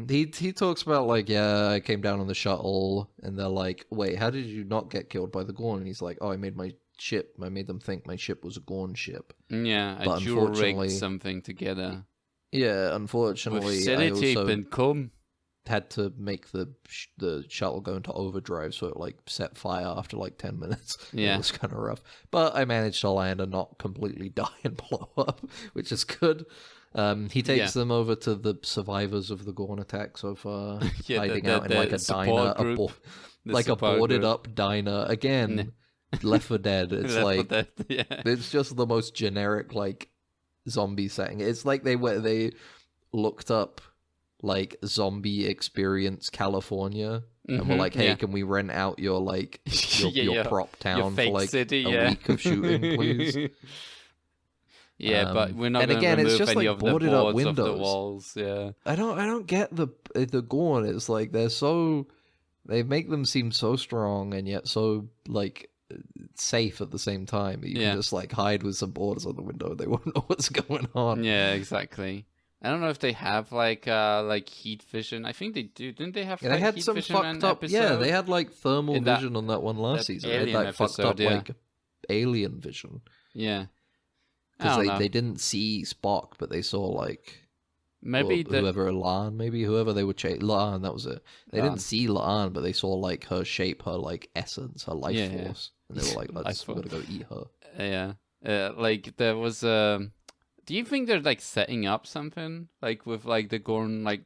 He talks about like, yeah, I came down on the shuttle, and they're like, wait, how did you not get killed by the Gorn? And he's like, oh, I made them think my ship was a Gorn ship. Yeah, but I dual-rigged something together. Yeah, unfortunately, With I sellotape also and cum. had to make the shuttle go into overdrive, so it like set fire after like 10 minutes. Yeah. It was kind of rough. But I managed to land and not completely die and blow up, which is good. He takes them over to the survivors of the Gorn attack so far, hiding out in like a diner, like a boarded up diner. Again, Left 4 Dead. It's like, it's just the most generic like zombie setting. It's like they looked up like zombie experience California and were like, hey, can we rent out your like your prop town for like city, a week of shooting, please? Yeah, but we're not going to remove any of the boards of the walls. Yeah, I don't get the Gorn. It's like they make them seem so strong and yet so like safe at the same time. You can just like hide with some boards on the window. They won't know what's going on. Yeah, exactly. I don't know if they have like heat vision. I think they do. Didn't they have? Yeah, they had heat some vision fucked up. episode? Yeah, they had like thermal vision on that one last season. They had like fucked up like alien vision. Yeah, because they didn't see Spock, but they saw like maybe whoever they were chasing. La'an, that was it. They didn't see La'an, but they saw like her shape, her like essence, her life force, and they were like, "We gotta go eat her." Yeah, like there was. Do you think they're like setting up something like with like the Gorn like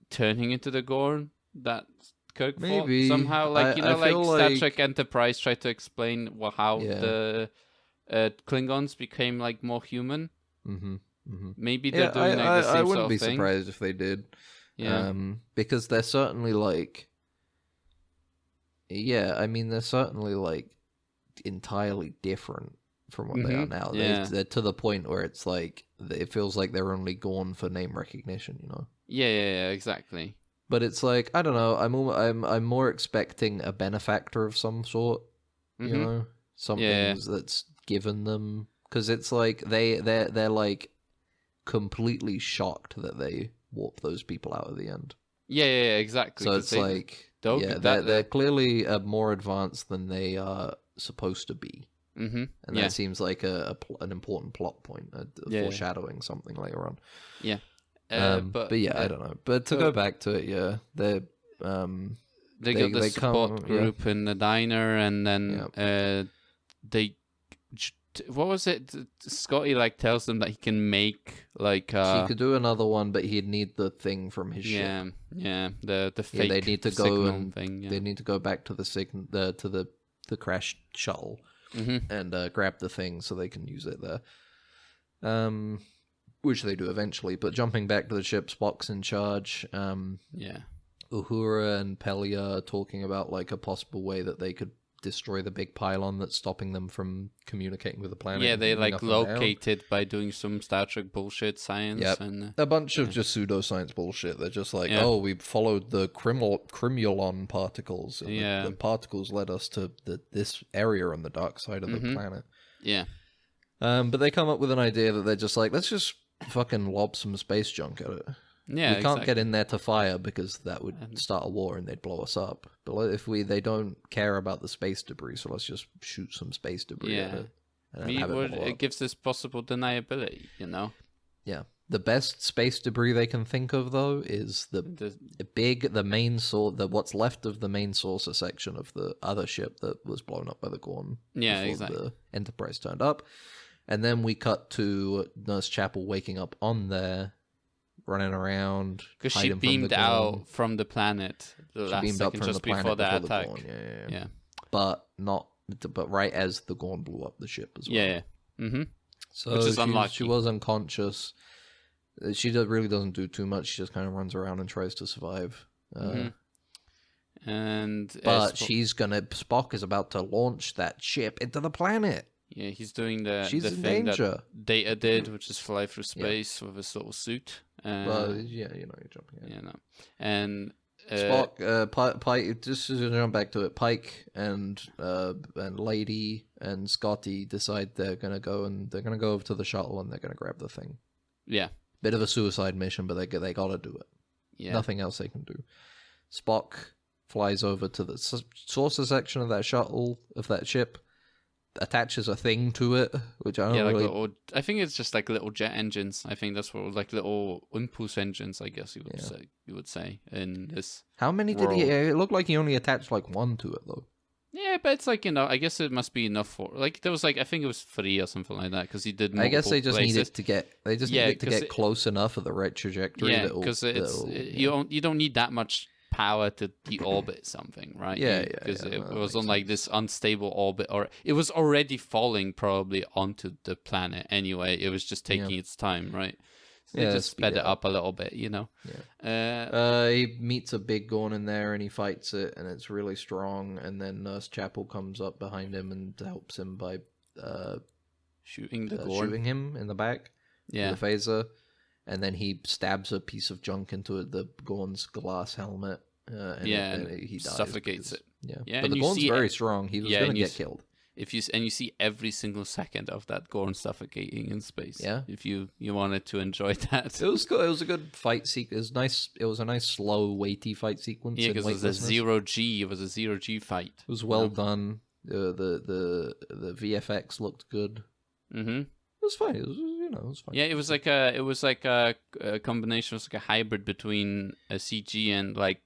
turning into the Gorn that Kirk maybe fought somehow? Like like Star Trek Enterprise tried to explain how the Klingons became like more human. Maybe they're doing like the same I wouldn't sort of be thing. surprised if they did. Yeah. Because they're certainly like, I mean, they're certainly like entirely different from what they are now. Yeah. They're to the point where it's like it feels like they're only gone for name recognition, you know? Yeah, exactly. But it's like, I don't know. I'm more expecting a benefactor of some sort, you know, something that's given them, because it's like they're like completely shocked that they warp those people out at the end. Yeah, exactly. So it's like, they're clearly more advanced than they are supposed to be. And that seems like an important plot point, foreshadowing something later on. Yeah. But I don't know. But to go back to it, they got the support group in the diner, and then they. What was it? Scotty like tells them that he can make like. He could do another one, but he'd need the thing from his ship. Yeah, the fake. They need to go and thing. They need to go back to the crashed shuttle. And grab the thing so they can use it there. Which they do eventually. But jumping back to the ship, Spock's in charge. Uhura and Pelia are talking about like a possible way that they could destroy the big pylon that's stopping them from communicating with the planet. Yeah, they like located by doing some Star Trek bullshit science. And a bunch of just pseudoscience bullshit. They're just like, we followed the Crimulon particles. And the particles led us to this area on the dark side of the planet. Yeah. But they come up with an idea that they're just like, let's just fucking lob some space junk at it. Yeah, we can't get in there to fire because that would start a war and they'd blow us up. But if they don't care about the space debris, so let's just shoot some space debris at it. It gives this possible deniability, you know? Yeah. The best space debris they can think of, though, is the main source, what's left of the main saucer section of the other ship that was blown up by the Gorn. Yeah, before exactly. The Enterprise turned up. And then we cut to Nurse Chapel waking up on there, running around. Because she beamed out from the planet the last second, just before the attack. Yeah. But right as the Gorn blew up the ship as well. Yeah. So which is unlucky. She was unconscious. She really doesn't do too much. She just kind of runs around and tries to survive. But Spock is about to launch that ship into the planet. Yeah, he's doing the She's the in thing danger. that Data did, which is fly through space with his little suit. Well, yeah, you know, you're jumping in. You know, and Spock, Pike. Just to jump back to it, Pike and Lady and Scotty decide they're gonna go over to the shuttle and they're gonna grab the thing. Yeah, bit of a suicide mission, but they gotta do it. Yeah, nothing else they can do. Spock flies over to the saucer section of that shuttle of that ship, attaches a thing to it, which I don't really. Little, I think it's just like little jet engines. I think that's what like little impulse engines. I guess you would say in this. How many world. did he? It looked like he only attached like one to it though. Yeah, but it's like, I guess it must be enough for like there was like I think it was 3 or something like that because he did. I guess they just places. needed to get close enough of the right trajectory. Yeah, because you don't need that much power to deorbit something, right? Because it was on like this unstable orbit, or it was already falling probably onto the planet anyway. It was just taking its time, right? So they just sped it up a little bit, He meets a big Gorn in there and he fights it, and it's really strong. And then Nurse Chapel comes up behind him and helps him by shooting him in the back with a phaser. And then he stabs a piece of junk into the Gorn's glass helmet. And he dies suffocates it. Yeah, but the Gorn's very strong. He was going to get killed. You see every single second of that Gorn suffocating in space. Yeah, if you wanted to enjoy that, it was good. It was a good fight sequence. It was nice. It was a nice, slow, weighty fight sequence. Yeah, because it was a 0G. It was a 0G fight. It was well done. The VFX looked good. Mm-hmm. It was fine. It was fine. Yeah, it was like a combination. It was like a hybrid between a CG and like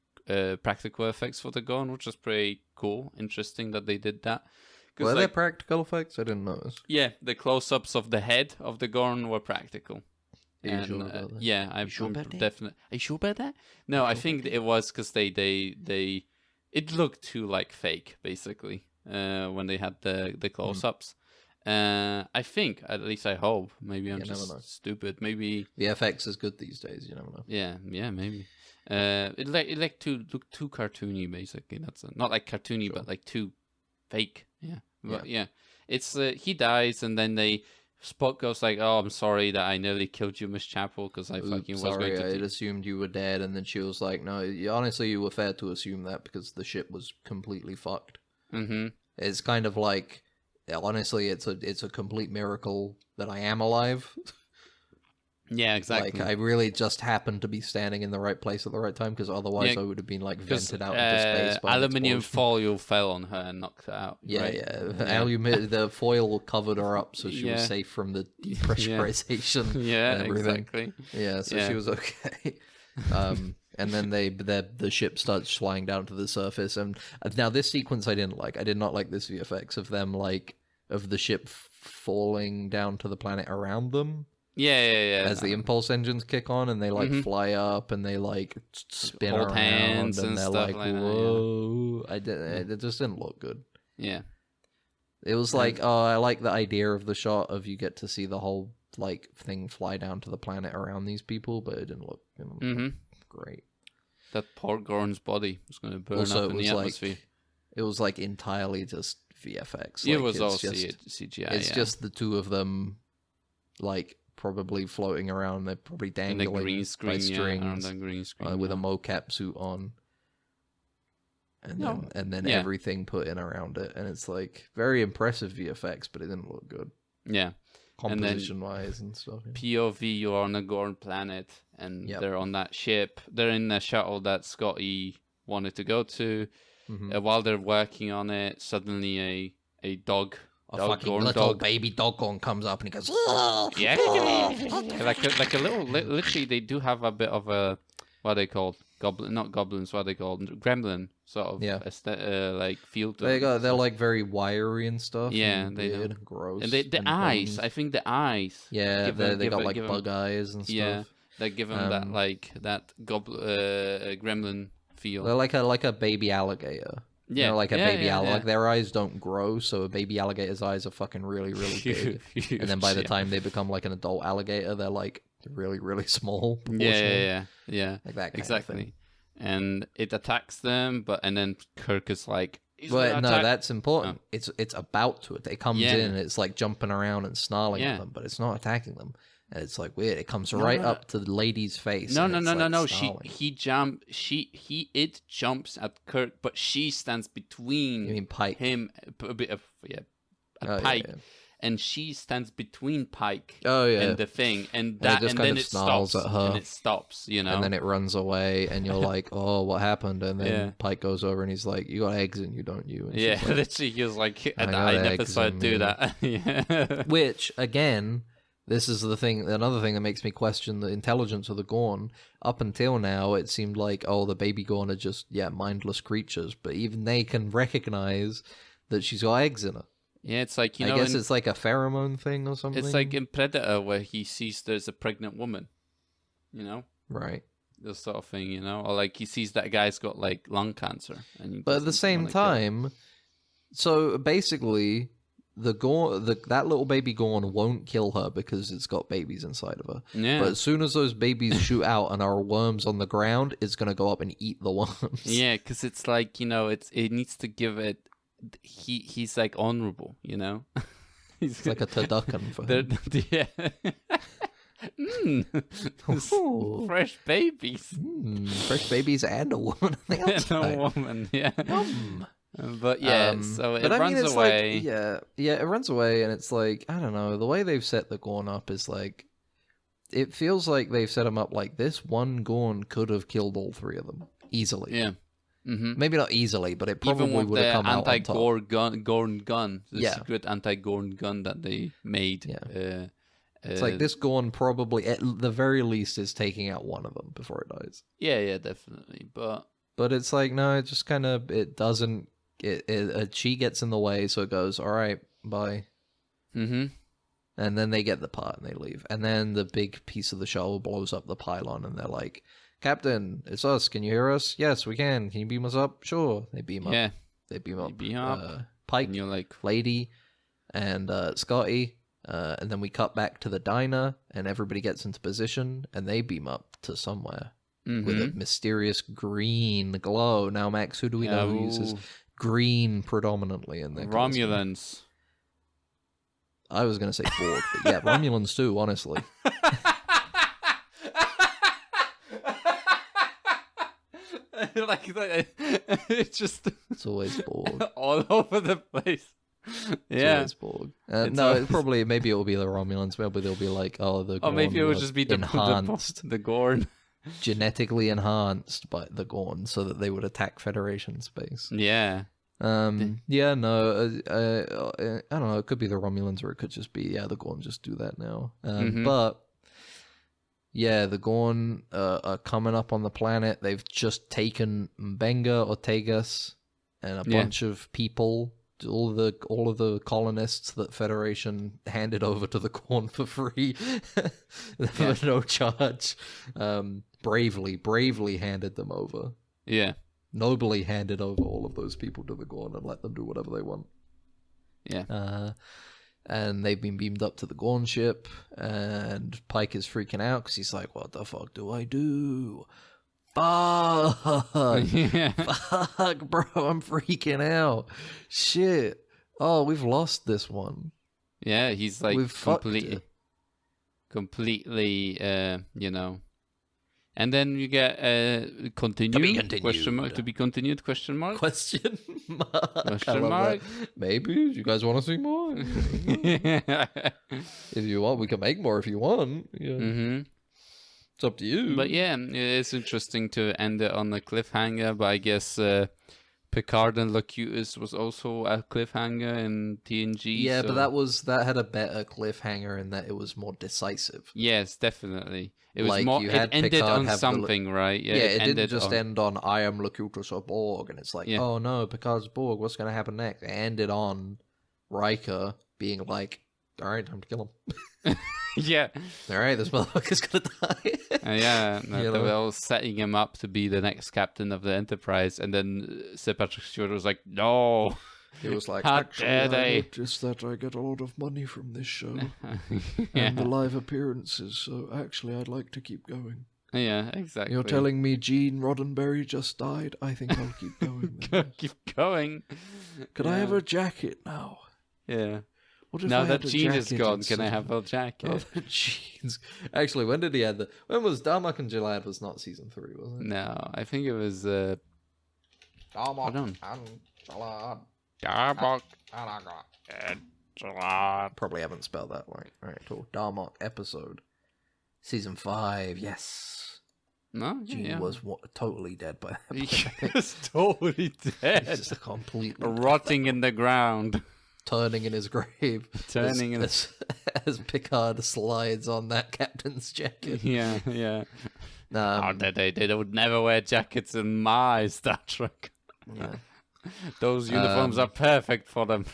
practical effects for the Gorn, which was pretty cool. Interesting that they did that. Were there practical effects? I didn't notice. Yeah, the close-ups of the head of the Gorn were practical. Are you sure about that? Yeah, I'm definitely. Are you sure about that? No, I think it was because they it looked too like fake basically when they had the close-ups. I think, at least I hope. Maybe I'm just stupid. Maybe the FX is good these days. You never know. Yeah, maybe. It look too cartoony basically. That's not like cartoony, but like too fake. Yeah, but it's he dies and then Spock goes like, "Oh, I'm sorry that I nearly killed you, Miss Chapel, because I fucking was going to." I assumed you were dead, and then she was like, "No, honestly, you were fair to assume that because the ship was completely fucked." Mm-hmm. It's kind of like, honestly, it's a complete miracle that I am alive. Yeah, exactly. Like, I really just happened to be standing in the right place at the right time, because otherwise I would have been like vented out into space. Aluminium foil fell on her and knocked her out. Yeah, right? The foil covered her up, so she was safe from the depressurization. and everything. Exactly. Yeah, so she was okay. And then the ship starts flying down to the surface, and now this sequence I didn't like. I did not like this VFX of them of the ship falling down to the planet around them. Yeah. As the impulse engines kick on and they fly up and they spin hold around hands and they're stuff like, like whoa! It just didn't look good. Yeah, it was like, I like the idea of the shot of you get to see the whole thing fly down to the planet around these people, but it didn't look, great. That poor Gorn's body was going to burn up in the atmosphere. It was entirely just VFX. It was all CGI. It's just the two of them, probably floating around. They're probably dangling in the green screen, by strings, around the green screen, with a mocap suit on, and then everything put in around it, and it's very impressive VFX, but it didn't look good. Yeah, composition wise and stuff. POV, you're on a Gorn planet, and they're on that ship. They're in the shuttle that Scotty wanted to go to. While they're working on it, suddenly a dog. A fucking little baby dog comes up and he goes, yeah, like a little. Literally, they do have a bit of a what are they called? Goblin, not goblins. What are they called? Gremlin sort of feel. They're very wiry and stuff. Yeah, and they weird, gross. And the eyes. I think the eyes. Yeah, they got bug eyes and stuff. Yeah, they give them that gremlin feel. They're like a baby alligator. Yeah, a baby alligator. Their eyes don't grow, so a baby alligator's eyes are fucking really, really big. And then by the time they become an adult alligator, they're really, really small. Yeah. Like that kind of thing. And it attacks them, and then Kirk is like, He's Well, gonna no, attack. that's important. Oh. It's about to. It comes Yeah. in and it's like jumping around and snarling Yeah. at them, but it's not attacking them. And it's like weird. It comes No, right no, no. up to the lady's face. No, and no, it's no, no, like no. snarling. It jumps at Kirk, but she stands between You mean Pike? him, a bit of at Oh, Pike, yeah. and she stands between Pike Oh yeah. and the thing, and it just and kind then of it snarls stops, at her. and it stops, you know, And then it runs away, and you're like, "Oh, what happened?" And then Yeah. Pike goes over, and he's like, "You got eggs in you, don't you?" And yeah, she's like, literally, he was like, I I got never eggs thought in I'd do me. that. Yeah, Which, again, this is the thing. Another thing that makes me question the intelligence of the Gorn. Up until now, it seemed like, oh, the baby Gorn are just mindless creatures, but even they can recognize that she's got eggs in her. yeah, it's like I guess it's like a pheromone thing or something. it's like in Predator where he sees there's a pregnant woman, you know. right. This sort of thing, you know, or like he sees that guy's got like lung cancer, and he But at the doesn't same wanna kill him. time, so basically, the Gorn, that little baby Gorn won't kill her because it's got babies inside of her. Yeah, But as soon as those babies shoot out and are worms on the ground, it's gonna go up and eat the worms. yeah, because it's like, you know, it needs to give it. He's like honorable, you know. It's like a turducken for him. Yeah. Ooh. Fresh babies. Fresh babies and a woman on the And outside. a woman, yeah. Yum. But yeah, so it but I runs mean, it's away. Like, yeah, it runs away, and it's like, I don't know, the way they've set the Gorn up is like, it feels like they've set them up like this one Gorn could have killed all three of them easily. Yeah. Mm-hmm. Maybe not easily, but it probably Even with would have the come out on top. Gorn gun, the Yeah. secret anti-Gorn gun that they made. Yeah. It's like this Gorn probably, at the very least, is taking out one of them before it dies. Yeah, definitely. But it's like, no, it just kind of, it doesn't, she gets in the way, so it goes, all right, bye. Mm-hmm. And then they get the part and they leave. And then the big piece of the shuttle blows up the pylon, and they're like, Captain, it's us. Can you hear us? Yes, we can. Can you beam us up? Sure. They beam up. Yeah. They beam up. beam up. Pike, And you're like, Lady, and Scotty. And then we cut back to the diner, and everybody gets into position, and they beam up to somewhere with a mysterious green glow. Now, Max, who do we know who uses green predominantly in their colour scheme? Romulans. I was going to say Borg, but yeah, Romulans too, honestly. Like it's just It's always Borg. all over the place. It's Yeah. always Borg. It's No, always- probably, maybe it'll be the Romulans. Maybe they'll be like, oh, the Or Gorn maybe it would were just be the enhanced, the Gorn. genetically enhanced by the Gorn so that they would attack Federation space. Yeah. Yeah, no, I don't know. It could be the Romulans, or it could just be the Gorn just do that now. But yeah, the Gorn are coming up on the planet. They've just taken Mbenga or Tegas and a bunch of people. All of the colonists that Federation handed over to the Gorn for free for no charge. Bravely handed them over. Yeah. Nobly handed over all of those people to the Gorn and let them do whatever they want. Yeah. And they've been beamed up to the Gorn ship, and Pike is freaking out because he's like, what the fuck do I do? Fuck! Yeah. Fuck, bro, I'm freaking out. Shit. Oh, we've lost this one. Yeah, he's like We've fucked completely, you know. And then you get continued, To be continued. question mark, to be continued, question mark. Question mark. Question I love mark? that. Maybe. You guys want to see more? If you want, we can make more if you want. Yeah. Mm-hmm. It's up to you. But yeah, it's interesting to end it on a cliffhanger, but I guess Picard and Locutus was also a cliffhanger in TNG. Yeah, so... but that had a better cliffhanger in that it was more decisive. Yes, definitely. It was Like, more. you It had ended Picard on have the something, right? Yeah, it didn't ended just on... end on I am Locutus or Borg, and it's like, oh no, Picard's Borg, what's going to happen next? It ended on Riker being like, all right, time to kill him. Yeah. All right, this motherfucker's going to die. Yeah, You they know? were all setting him up to be the next captain of the Enterprise, and then Sir Patrick Stewart was like, "No, He was like, how actually, dare I they?" noticed that I get a lot of money from this show Yeah. and the live appearances, so actually I'd like to keep going. Yeah, exactly. You're telling me Gene Roddenberry just died? I think I'll keep going. Keep going. Could I have a jacket now? Yeah. What if Now I that had a Gene is jacket gone, instead can I of- have a jacket? Oh, the jeans. Actually, when did he have the? When was Darmok and Jalad was not season 3, wasn't it? No, I think it was Darmok and Jalad. Darmok and Jalad. Probably haven't spelled that right. All right, cool. Darmok episode, season 5. Yes, No, Gene was totally dead by that point. He was totally dead. He's just completely Rotting in the ground. turning in his grave. Turning as Picard slides on that captain's jacket. Yeah. They would never wear jackets in my Star Trek. Yeah. Those uniforms are perfect for them.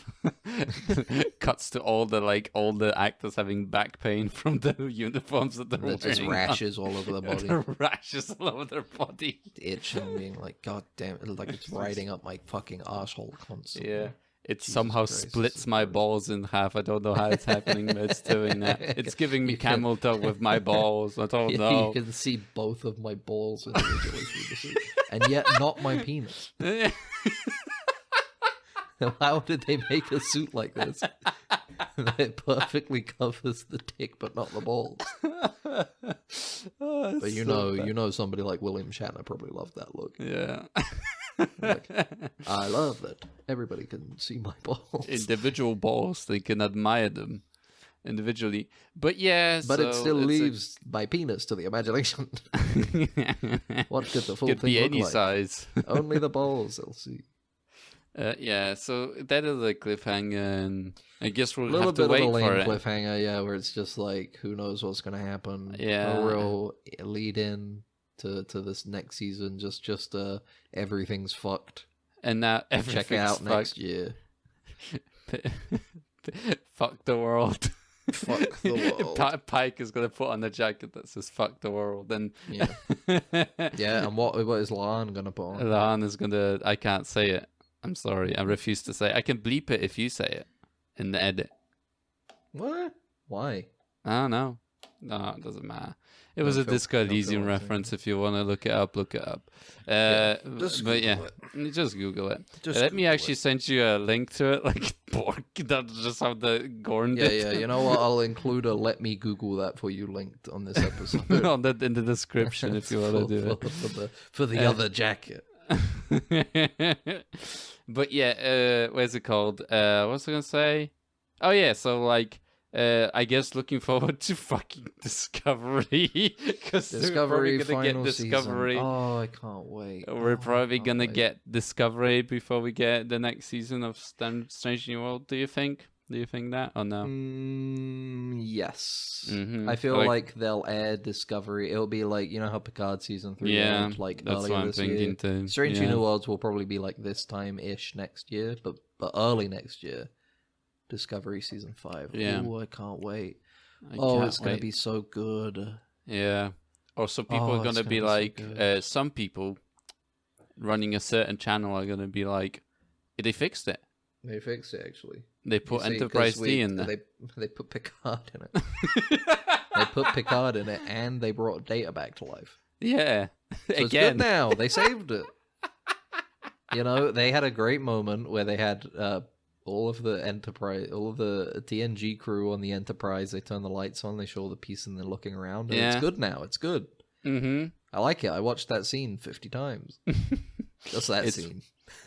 Cuts to all the actors having back pain from the uniforms that they're wearing. Just rashes all over the body. Rashes all over their body. Itch and being like, God damn it, like it's riding up my fucking arsehole constantly. Yeah. It Jesus somehow Christ. splits my balls in half. I don't know how it's happening, but it's doing that. It's giving me camel toe with my balls. I don't know. You can see both of my balls individually through the suit. And yet not my penis. How did they make a suit like this? It perfectly covers the dick, but not the balls. But you know, somebody like William Shatner probably loved that look. Yeah. Like, I love that everybody can see my balls. Individual balls, they can admire them individually. But yeah, But it still it's leaves my penis to the imagination. What could the full could thing be look any like? size. Only the balls they'll see. Yeah, so that is a cliffhanger, and I guess we'll A little have to bit wait of a lame for it. cliffhanger, yeah, where it's just like, who knows what's going to happen. Yeah. No real lead in to this next season, just everything's fucked. And now everything's Check it out fucked. next year. Fuck the world. Fuck the world. Pike is gonna put on a jacket that says "fuck the world," and Yeah. Yeah, and what is Lan going to put on? Lahan is gonna. I can't say it. I'm sorry. I refuse to say it. I can bleep it if you say it in the edit. What? Why? I don't know. No, it doesn't matter. It was a feel- Disco don't feel Elysium like reference. If you want to look it up, look it up. just But yeah, Google just Google it. Just Let me Google actually send you a link to it, like Borg. That's just how the Gorn Yeah, did. yeah. You know what? I'll include a "Let me Google that for you" linked on this episode. In the description if you want to do it. For the other jacket. But yeah, what's it called? What's I gonna say? Oh yeah, so like, I guess looking forward to fucking Discovery because Discovery we're probably gonna final get Discovery. season. Oh, I can't wait. We're probably can't gonna wait. get Discovery before we get the next season of Strange New World. Do you think? Do you think that or no? Yes. Mhm. I feel like they'll air Discovery. It'll be like, you know how Picard season 3 Yeah, aired, like that's earlier what I'm this thinking year. too. Strange yeah. New Worlds will probably be like this time-ish next year, but early next year. Discovery season 5. Yeah. Oh, I can't wait. I Oh, can't it's going wait. to be so good. Yeah. Or so people Oh, are it's gonna be so like, good. some people running a certain channel are gonna be like, they fixed it. They fixed it, actually. They put You see, Enterprise 'cause D in there. They put Picard in it. They put Picard in it, and they brought Data back to life. Yeah. So it's good Again. now. They saved it. You know, they had a great moment where they had all of the Enterprise, all of the TNG crew on the Enterprise. They turn the lights on. They show all the piece, and they're looking around. And Yeah. it's good now. It's good. Mm-hmm. I like it. I watched that scene 50 times. Just that It's- scene.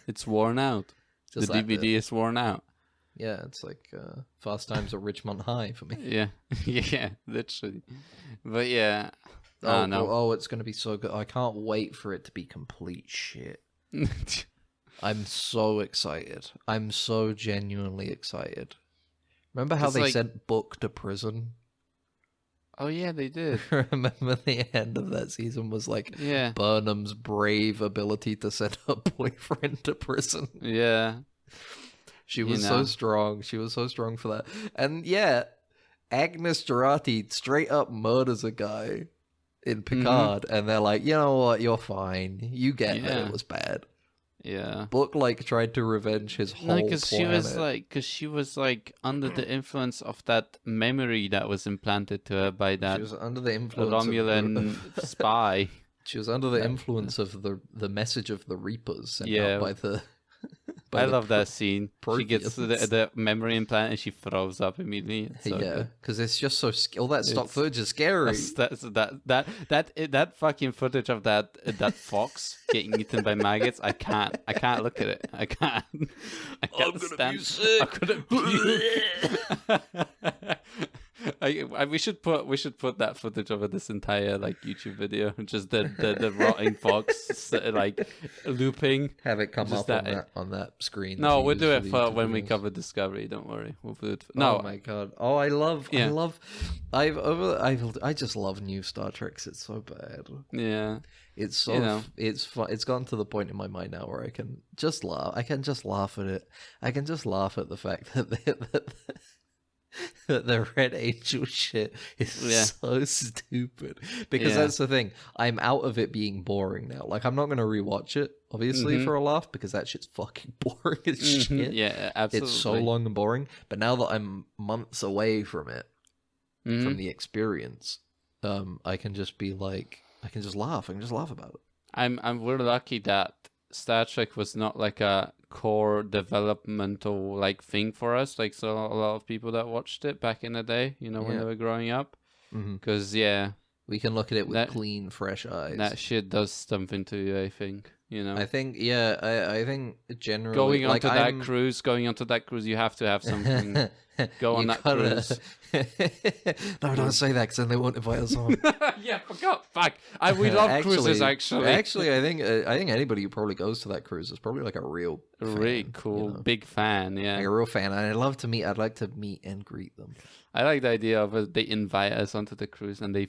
It's worn out. Just the that DVD bit. is worn out. Yeah, it's like Fast Times at Richmond High for me. Yeah. Yeah, literally. But yeah. Oh, no. Oh, it's going to be so good. I can't wait for it to be complete shit. I'm so excited. I'm so genuinely excited. Remember how 'Cause, they like- sent Book to prison? Oh, yeah, they did. Remember the end of that season was like Yeah. Burnham's brave ability to send her boyfriend to prison. Yeah. She You was know. so strong. She was so strong for that. And yeah, Agnes Jurati straight up murders a guy in Picard, and they're like, you know what, you're fine. You get that Yeah. it was bad. Yeah. Book like tried to revenge his whole No, planet. because she was like under the influence of that memory that was implanted to her by that She was under the influence Romulan spy. She was under the influence of the message of the Reapers sent out Yeah. by the. I love that scene. She gets Protheans. the memory implant and she throws up immediately. It's so Yeah, good. because it's just so all that stock It's- footage is scary. That fucking footage of that fox getting eaten by maggots. I can't look at it. I can't. I can't stand. I'm gonna puke. We should put that footage over this entire like YouTube video. Just the rotting fox like looping. Have it come Just up that- on that screen. No, to we'll use do it the for YouTube when we videos. cover Discovery. Don't worry, we'll do it. Oh my god! Oh, I just love new Star Treks. It's so bad. Yeah. It's so You know. it's fun. It's gotten to the point in my mind now where I can just laugh. I can just laugh at it. I can just laugh at the fact that that the Red Angel shit is Yeah. so stupid. Because Yeah. that's the thing. I'm out of it being boring now. Like I'm not gonna rewatch it, obviously, Mhm. for a laugh, because that shit's fucking boring as shit. Yeah, absolutely. It's so long and boring. But now that I'm months away from it, Mhm. from the experience, I can just be like, I can just laugh. I can just laugh about it. We're lucky that Star Trek was not like a core developmental like thing for us. Like so a lot of people that watched it back in the day, when Yeah. they were growing up. Mhm. Because yeah, We can look at it with That- clean, fresh eyes. that shit does something to you. I think I think, yeah, I think generally going like, onto I'm... that cruise, you have to have something. Go on You that gotta- cruise. No, don't say that, because then they won't invite us on. Yeah, forgot. Fuck. We love cruises actually. Actually, I think anybody who probably goes to that cruise is probably like a real Really fan, cool, you know? big fan. Yeah. Like a real fan. And I'd like to meet and greet them. I like the idea of they invite us onto the cruise and they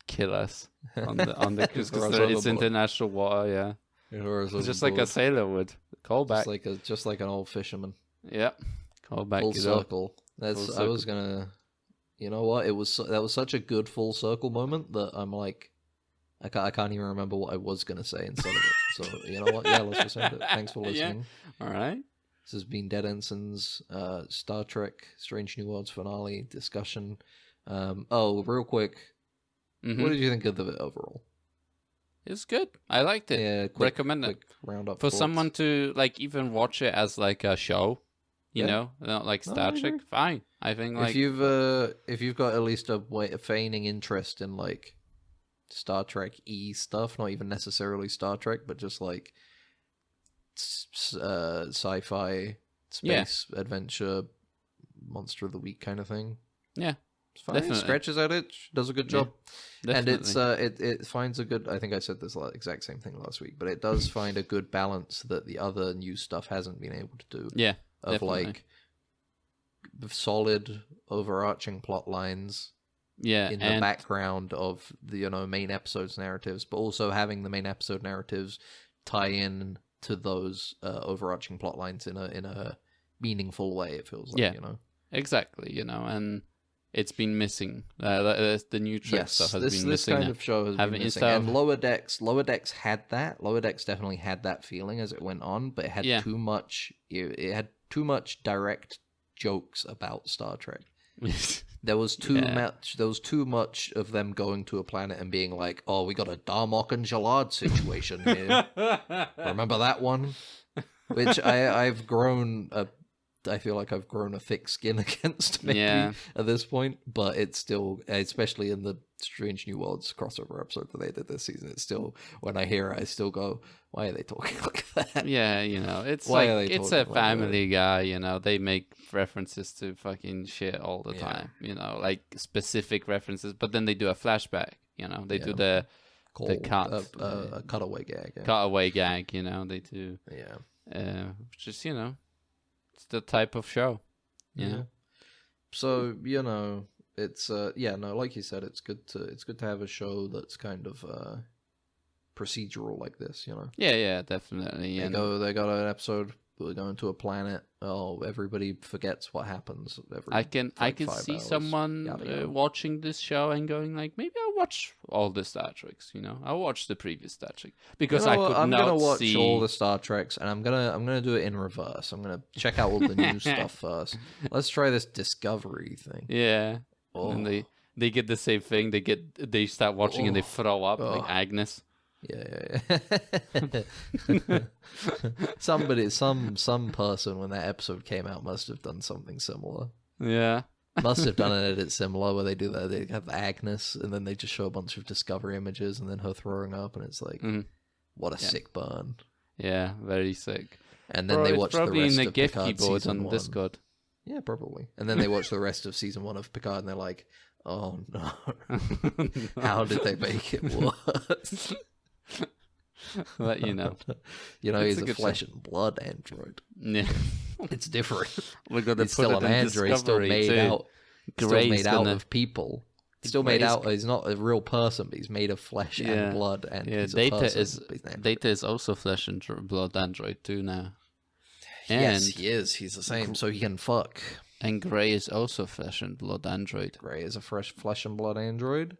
kill us on the cruise Throw us because it's overboard. international water. Yeah, Or it's just like a sailor would. Call back. just like an old fisherman. Yeah, call back. Full you know. circle. That's Full I was gonna. You know what? That was such a good full circle moment that I'm like, I can't even remember what I was gonna say instead of it. So you know what? Yeah, let's just end it. Thanks for Yeah. listening. All right. This has been Dead Ensigns, Star Trek Strange New Worlds finale discussion. Real quick, Mhm. what did you think of it overall? It's good. I liked it. Yeah, quick, Recommend it quick round up for thoughts. someone to like even watch it as like a show. You Yeah. know, not like No, Star I Trek. agree. Fine. I think like if you've got at least a feigning interest in like Star Trek stuff, not even necessarily Star Trek, but just like sci-fi, space adventure, monster of the week kind of thing. Yeah, it's fine. definitely. Scratches at it, does a good job, and definitely. it finds a good. I think I said this exact same thing last week, but it does find a good balance that the other new stuff hasn't been able to do. Yeah, Of definitely. like solid overarching plot lines yeah, in the and background of the main episode's narratives, but also having the main episode narratives tie in to those overarching plot lines in a meaningful way. It feels like, Yeah. exactly. And it's been missing. The new Trek Yes, stuff has this been missing. kind now. of show has been Having- missing. instead And of- Lower Decks had that. Lower Decks definitely had that feeling as it went on, but it had Yeah. too much. It had too much direct jokes about Star Trek. There was too Yeah. much. There was too much of them going to a planet and being like, "Oh, we got a Darmok and Jalad situation here." Remember that one? Which I've grown I feel like I've grown a thick skin against maybe Yeah. at this point, but it's still, especially in the Strange New Worlds crossover episode that they did this season, it's still, when I hear it, I still go, why are they talking like that? Yeah, it's Why are like they it's talking a like that? Family Guy. They make references to fucking shit all the Yeah. time. Like specific references, but then they do a flashback. They do Yeah. the cut, a cutaway gag. Yeah. cutaway gag. They do, Yeah. which is it's the type of show. Yeah. So, it's like you said, it's good to have a show that's kind of procedural like this, Yeah, definitely. They And got an episode we're going to a planet. Oh, everybody forgets what happens. I can like 5 see hours, someone yada, yada. watching this show and going like, maybe I'll watch all the Star Treks. I'll watch the previous Star Trek because I could I'm not gonna watch see all the Star Treks, and I'm gonna do it in reverse. I'm gonna check out all the new stuff first. Let's try this Discovery thing. Yeah, Oh. and they get the same thing. They start watching and they throw up like Agnes. Yeah. Somebody, some person when that episode came out must have done something similar. Yeah. Must have done an edit similar where they do that. They have Agnes, and then they just show a bunch of Discovery images, and then her throwing up, and it's like, what a sick burn. Yeah, very sick. And then they watch the probably rest in the of GIF Picard keyboard season on 1. Discord. Yeah, probably. And then they watch the rest of season 1 of Picard, and they're like, oh no, how did they make it worse? Let you know. He's a a good flesh and blood android. Yeah. It's different. We're gonna It's put still it an in android, still Discovery, made too. out. Still Gray's made out gonna- of people. Still made Gray's- out. He's not a real person, but he's made of flesh and blood. And yeah. he's a Data person, is but he's an android. Data is also flesh and blood android too now. And Yes, he is. He's the same. So he can fuck. and Gray is also flesh and blood android. Gray is a fresh flesh and blood android.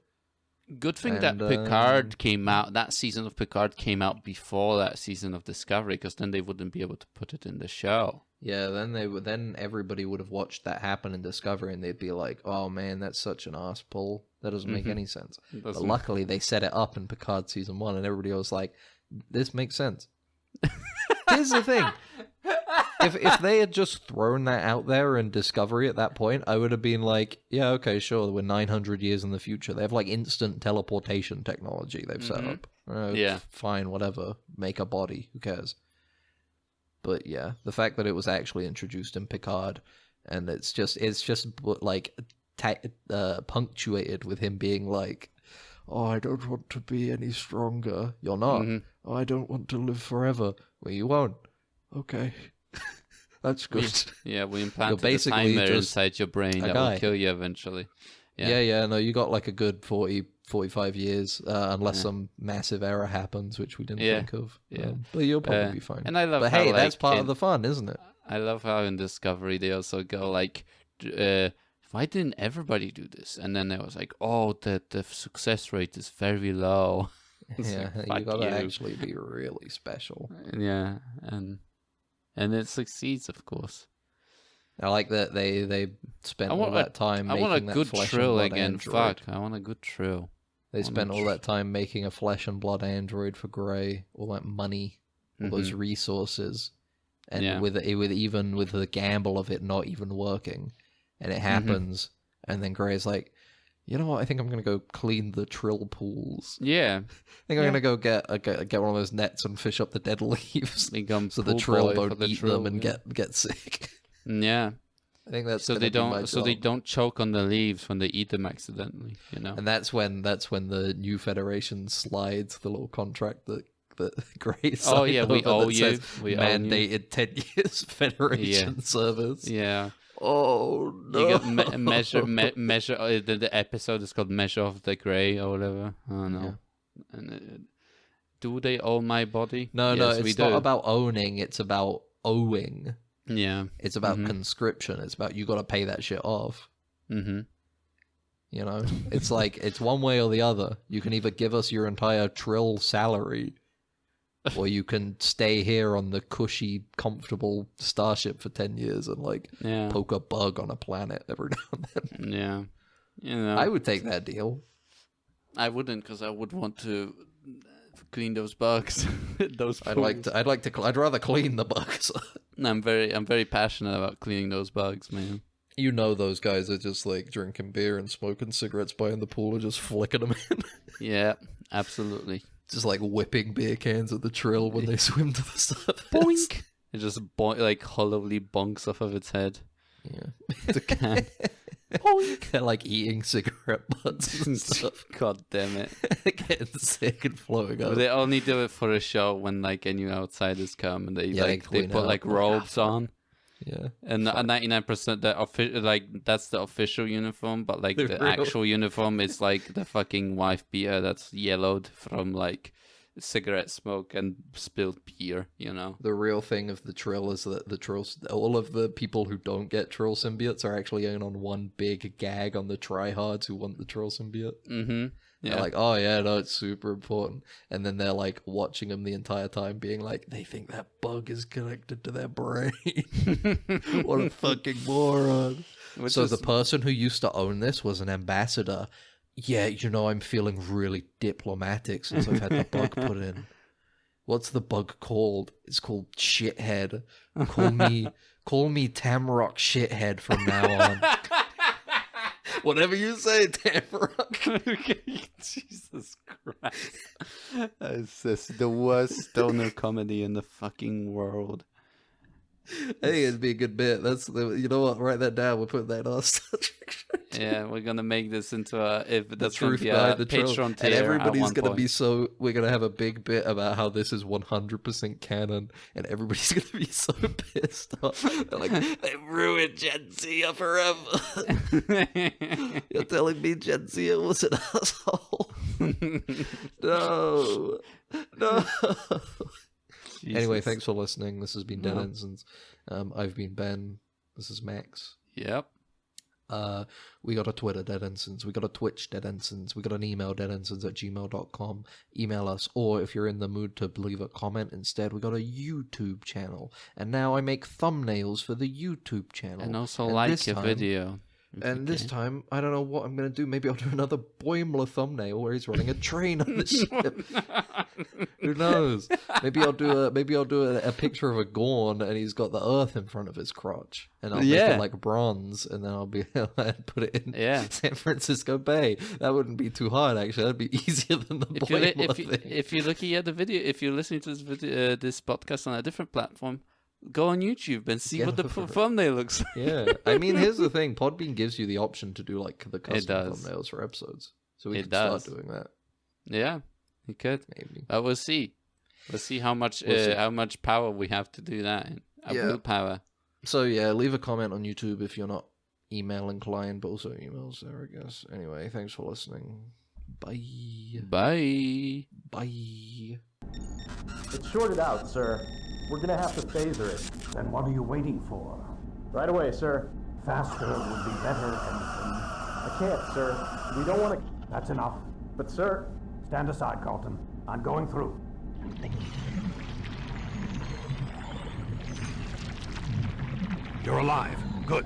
Good thing that And, Picard came out. That season of Picard came out before that season of Discovery, because then they wouldn't be able to put it in the show. Yeah, then everybody would have watched that happen in Discovery, and they'd be like, "Oh man, that's such an ass pull. That doesn't make any sense." But Doesn't- luckily, they set it up in Picard season 1, and everybody was like, "This makes sense." Here's the thing: if they had just thrown that out there in Discovery at that point, I would have been like, "Yeah, okay, sure. We're 900 years in the future. They have like instant teleportation technology they've set up. Yeah. Fine, whatever. Make a body. Who cares?" But yeah, the fact that it was actually introduced in Picard, and it's just like punctuated with him being like, "Oh, I don't want to be any stronger." You're not. "Oh, I don't want to live forever." Well, you won't. Okay, that's good. We implanted a basically timer just inside your brain a that guy. will kill you eventually. Yeah. No, you got like a good 40, 45 years, unless some massive error happens, which we didn't think of. Yeah. But you'll probably be fine. And I love But how, hey, that's like, part of the fun, isn't it? I love how in Discovery they also go like, why didn't everybody do this? And then they was like, oh, the success rate is very low. Yeah, Like, you gotta fuck you. actually be really special. Yeah, and it succeeds, of course. I like that they spent I want all that time I making want a that good flesh trill and blood again. android. Fuck, I want a good trill. They spent all that time making a flesh and blood android for Gray, all that money, all those resources, and with even with the gamble of it not even working, and it happens, and then Gray's like, "You know what? I think I'm gonna go clean the trill pools. Yeah, I think I'm gonna go get one of those nets and fish up the dead leaves, become so the pool trill boy for don't the eat trill, them and yeah. get sick." Yeah. I think that's So gonna they be my don't. So they job. don't choke on the leaves when they eat them accidentally. And that's when the new Federation slides the little contract that Gray signed. Oh, yeah, we over owe that you. says We own you. mandated 10 years Federation service. Yeah. Oh no! You got measure. The episode is called "Measure of the Gray" or whatever. I don't know. Yeah. And do they own my body? No, Yes, we it's not do. about owning. It's about owing. Yeah. It's about conscription. It's about you got to pay that shit off. Mm-hmm. You know, it's like it's one way or the other. You can either give us your entire trill salary, or you can stay here on the cushy, comfortable starship for 10 years and poke a bug on a planet every now and then. Yeah. I would take that deal. I wouldn't, because I would want to clean those bugs. Those. I'd rather clean the bugs. I'm very passionate about cleaning those bugs, man. You know, those guys are just like drinking beer and smoking cigarettes by in the pool and just flicking them in. Yeah, absolutely. Just like whipping beer cans at the trill when they swim to the surface. Boink! It just hollowly bonks off of its head. Yeah. The can. Boink! They're like eating cigarette butts and stuff. God damn it. Getting sick and floating up. But they only do it for a show when any outsiders come and they clean put up. robes on. Yeah. And 99% that's the official uniform, but the real- actual uniform is the fucking wife beater that's yellowed from cigarette smoke and spilled beer, you know. The real thing of the Trill is that the Trills, all of the people who don't get Trill symbiotes are actually in on one big gag on the tryhards who want the Trill symbiote. Mm-hmm. Yeah. They're like, oh yeah, no, it's super important. And then they're like watching them the entire time being like, they think that bug is connected to their brain. What a fucking moron. So the person who used to own this was an ambassador. Yeah, you know, I'm feeling really diplomatic since I've had the bug put in. What's the bug called? It's called Shithead. Call me Tamrock Shithead from now on. Whatever you say, Tamrock. Jesus Christ. That's just the worst stoner comedy in the fucking world. I think it'd be a good bit. You know what? Write that down. We'll put that on Star Trek. Yeah, we're gonna make this into the truth behind the Patreon tier, and everybody's gonna be so. We're gonna have a big bit about how this is 100% canon, and everybody's gonna be so pissed off. They're like, they ruined Gen Z forever. You're telling me Gen Z was an asshole? No. Jesus. Anyway, thanks for listening. This has been Dead Ensigns. I've been Ben. This is Max. Yep. We got a Twitter, Dead Ensigns. We got a Twitch, Dead Ensigns. We got an email, deadensigns@gmail.com. Email us, or if you're in the mood to leave a comment instead, we got a YouTube channel. And now I make thumbnails for the YouTube channel. And also like a video. And this time, I don't know what I'm going to do. Maybe I'll do another Boimler thumbnail where he's running a train on the ship. Who knows? Maybe I'll do a picture of a Gorn and he's got the Earth in front of his crotch, and I'll make it like bronze, and then I'll be able to put it in San Francisco Bay. That wouldn't be too hard, actually. That'd be easier than the Boimler thing. If you're looking at the video, if you're listening to this video, this podcast on a different platform, go on YouTube and see what the thumbnail looks like. Yeah, I mean, here's the thing: Podbean gives you the option to do like the custom thumbnails for episodes, so we can start doing that. Yeah, you could. Maybe. We'll see. We'll see how much power we have to do that. Willpower. So yeah, leave a comment on YouTube if you're not email inclined, but also emails there, I guess. Anyway, thanks for listening. Bye. Bye. Bye. It's shorted out, sir. We're gonna have to phaser it. Then what are you waiting for? Right away, sir. Faster would be better, Ensign. I can't, sir. We don't want to... That's enough. But, sir... Stand aside, Carlton. I'm going through. You're alive. Good.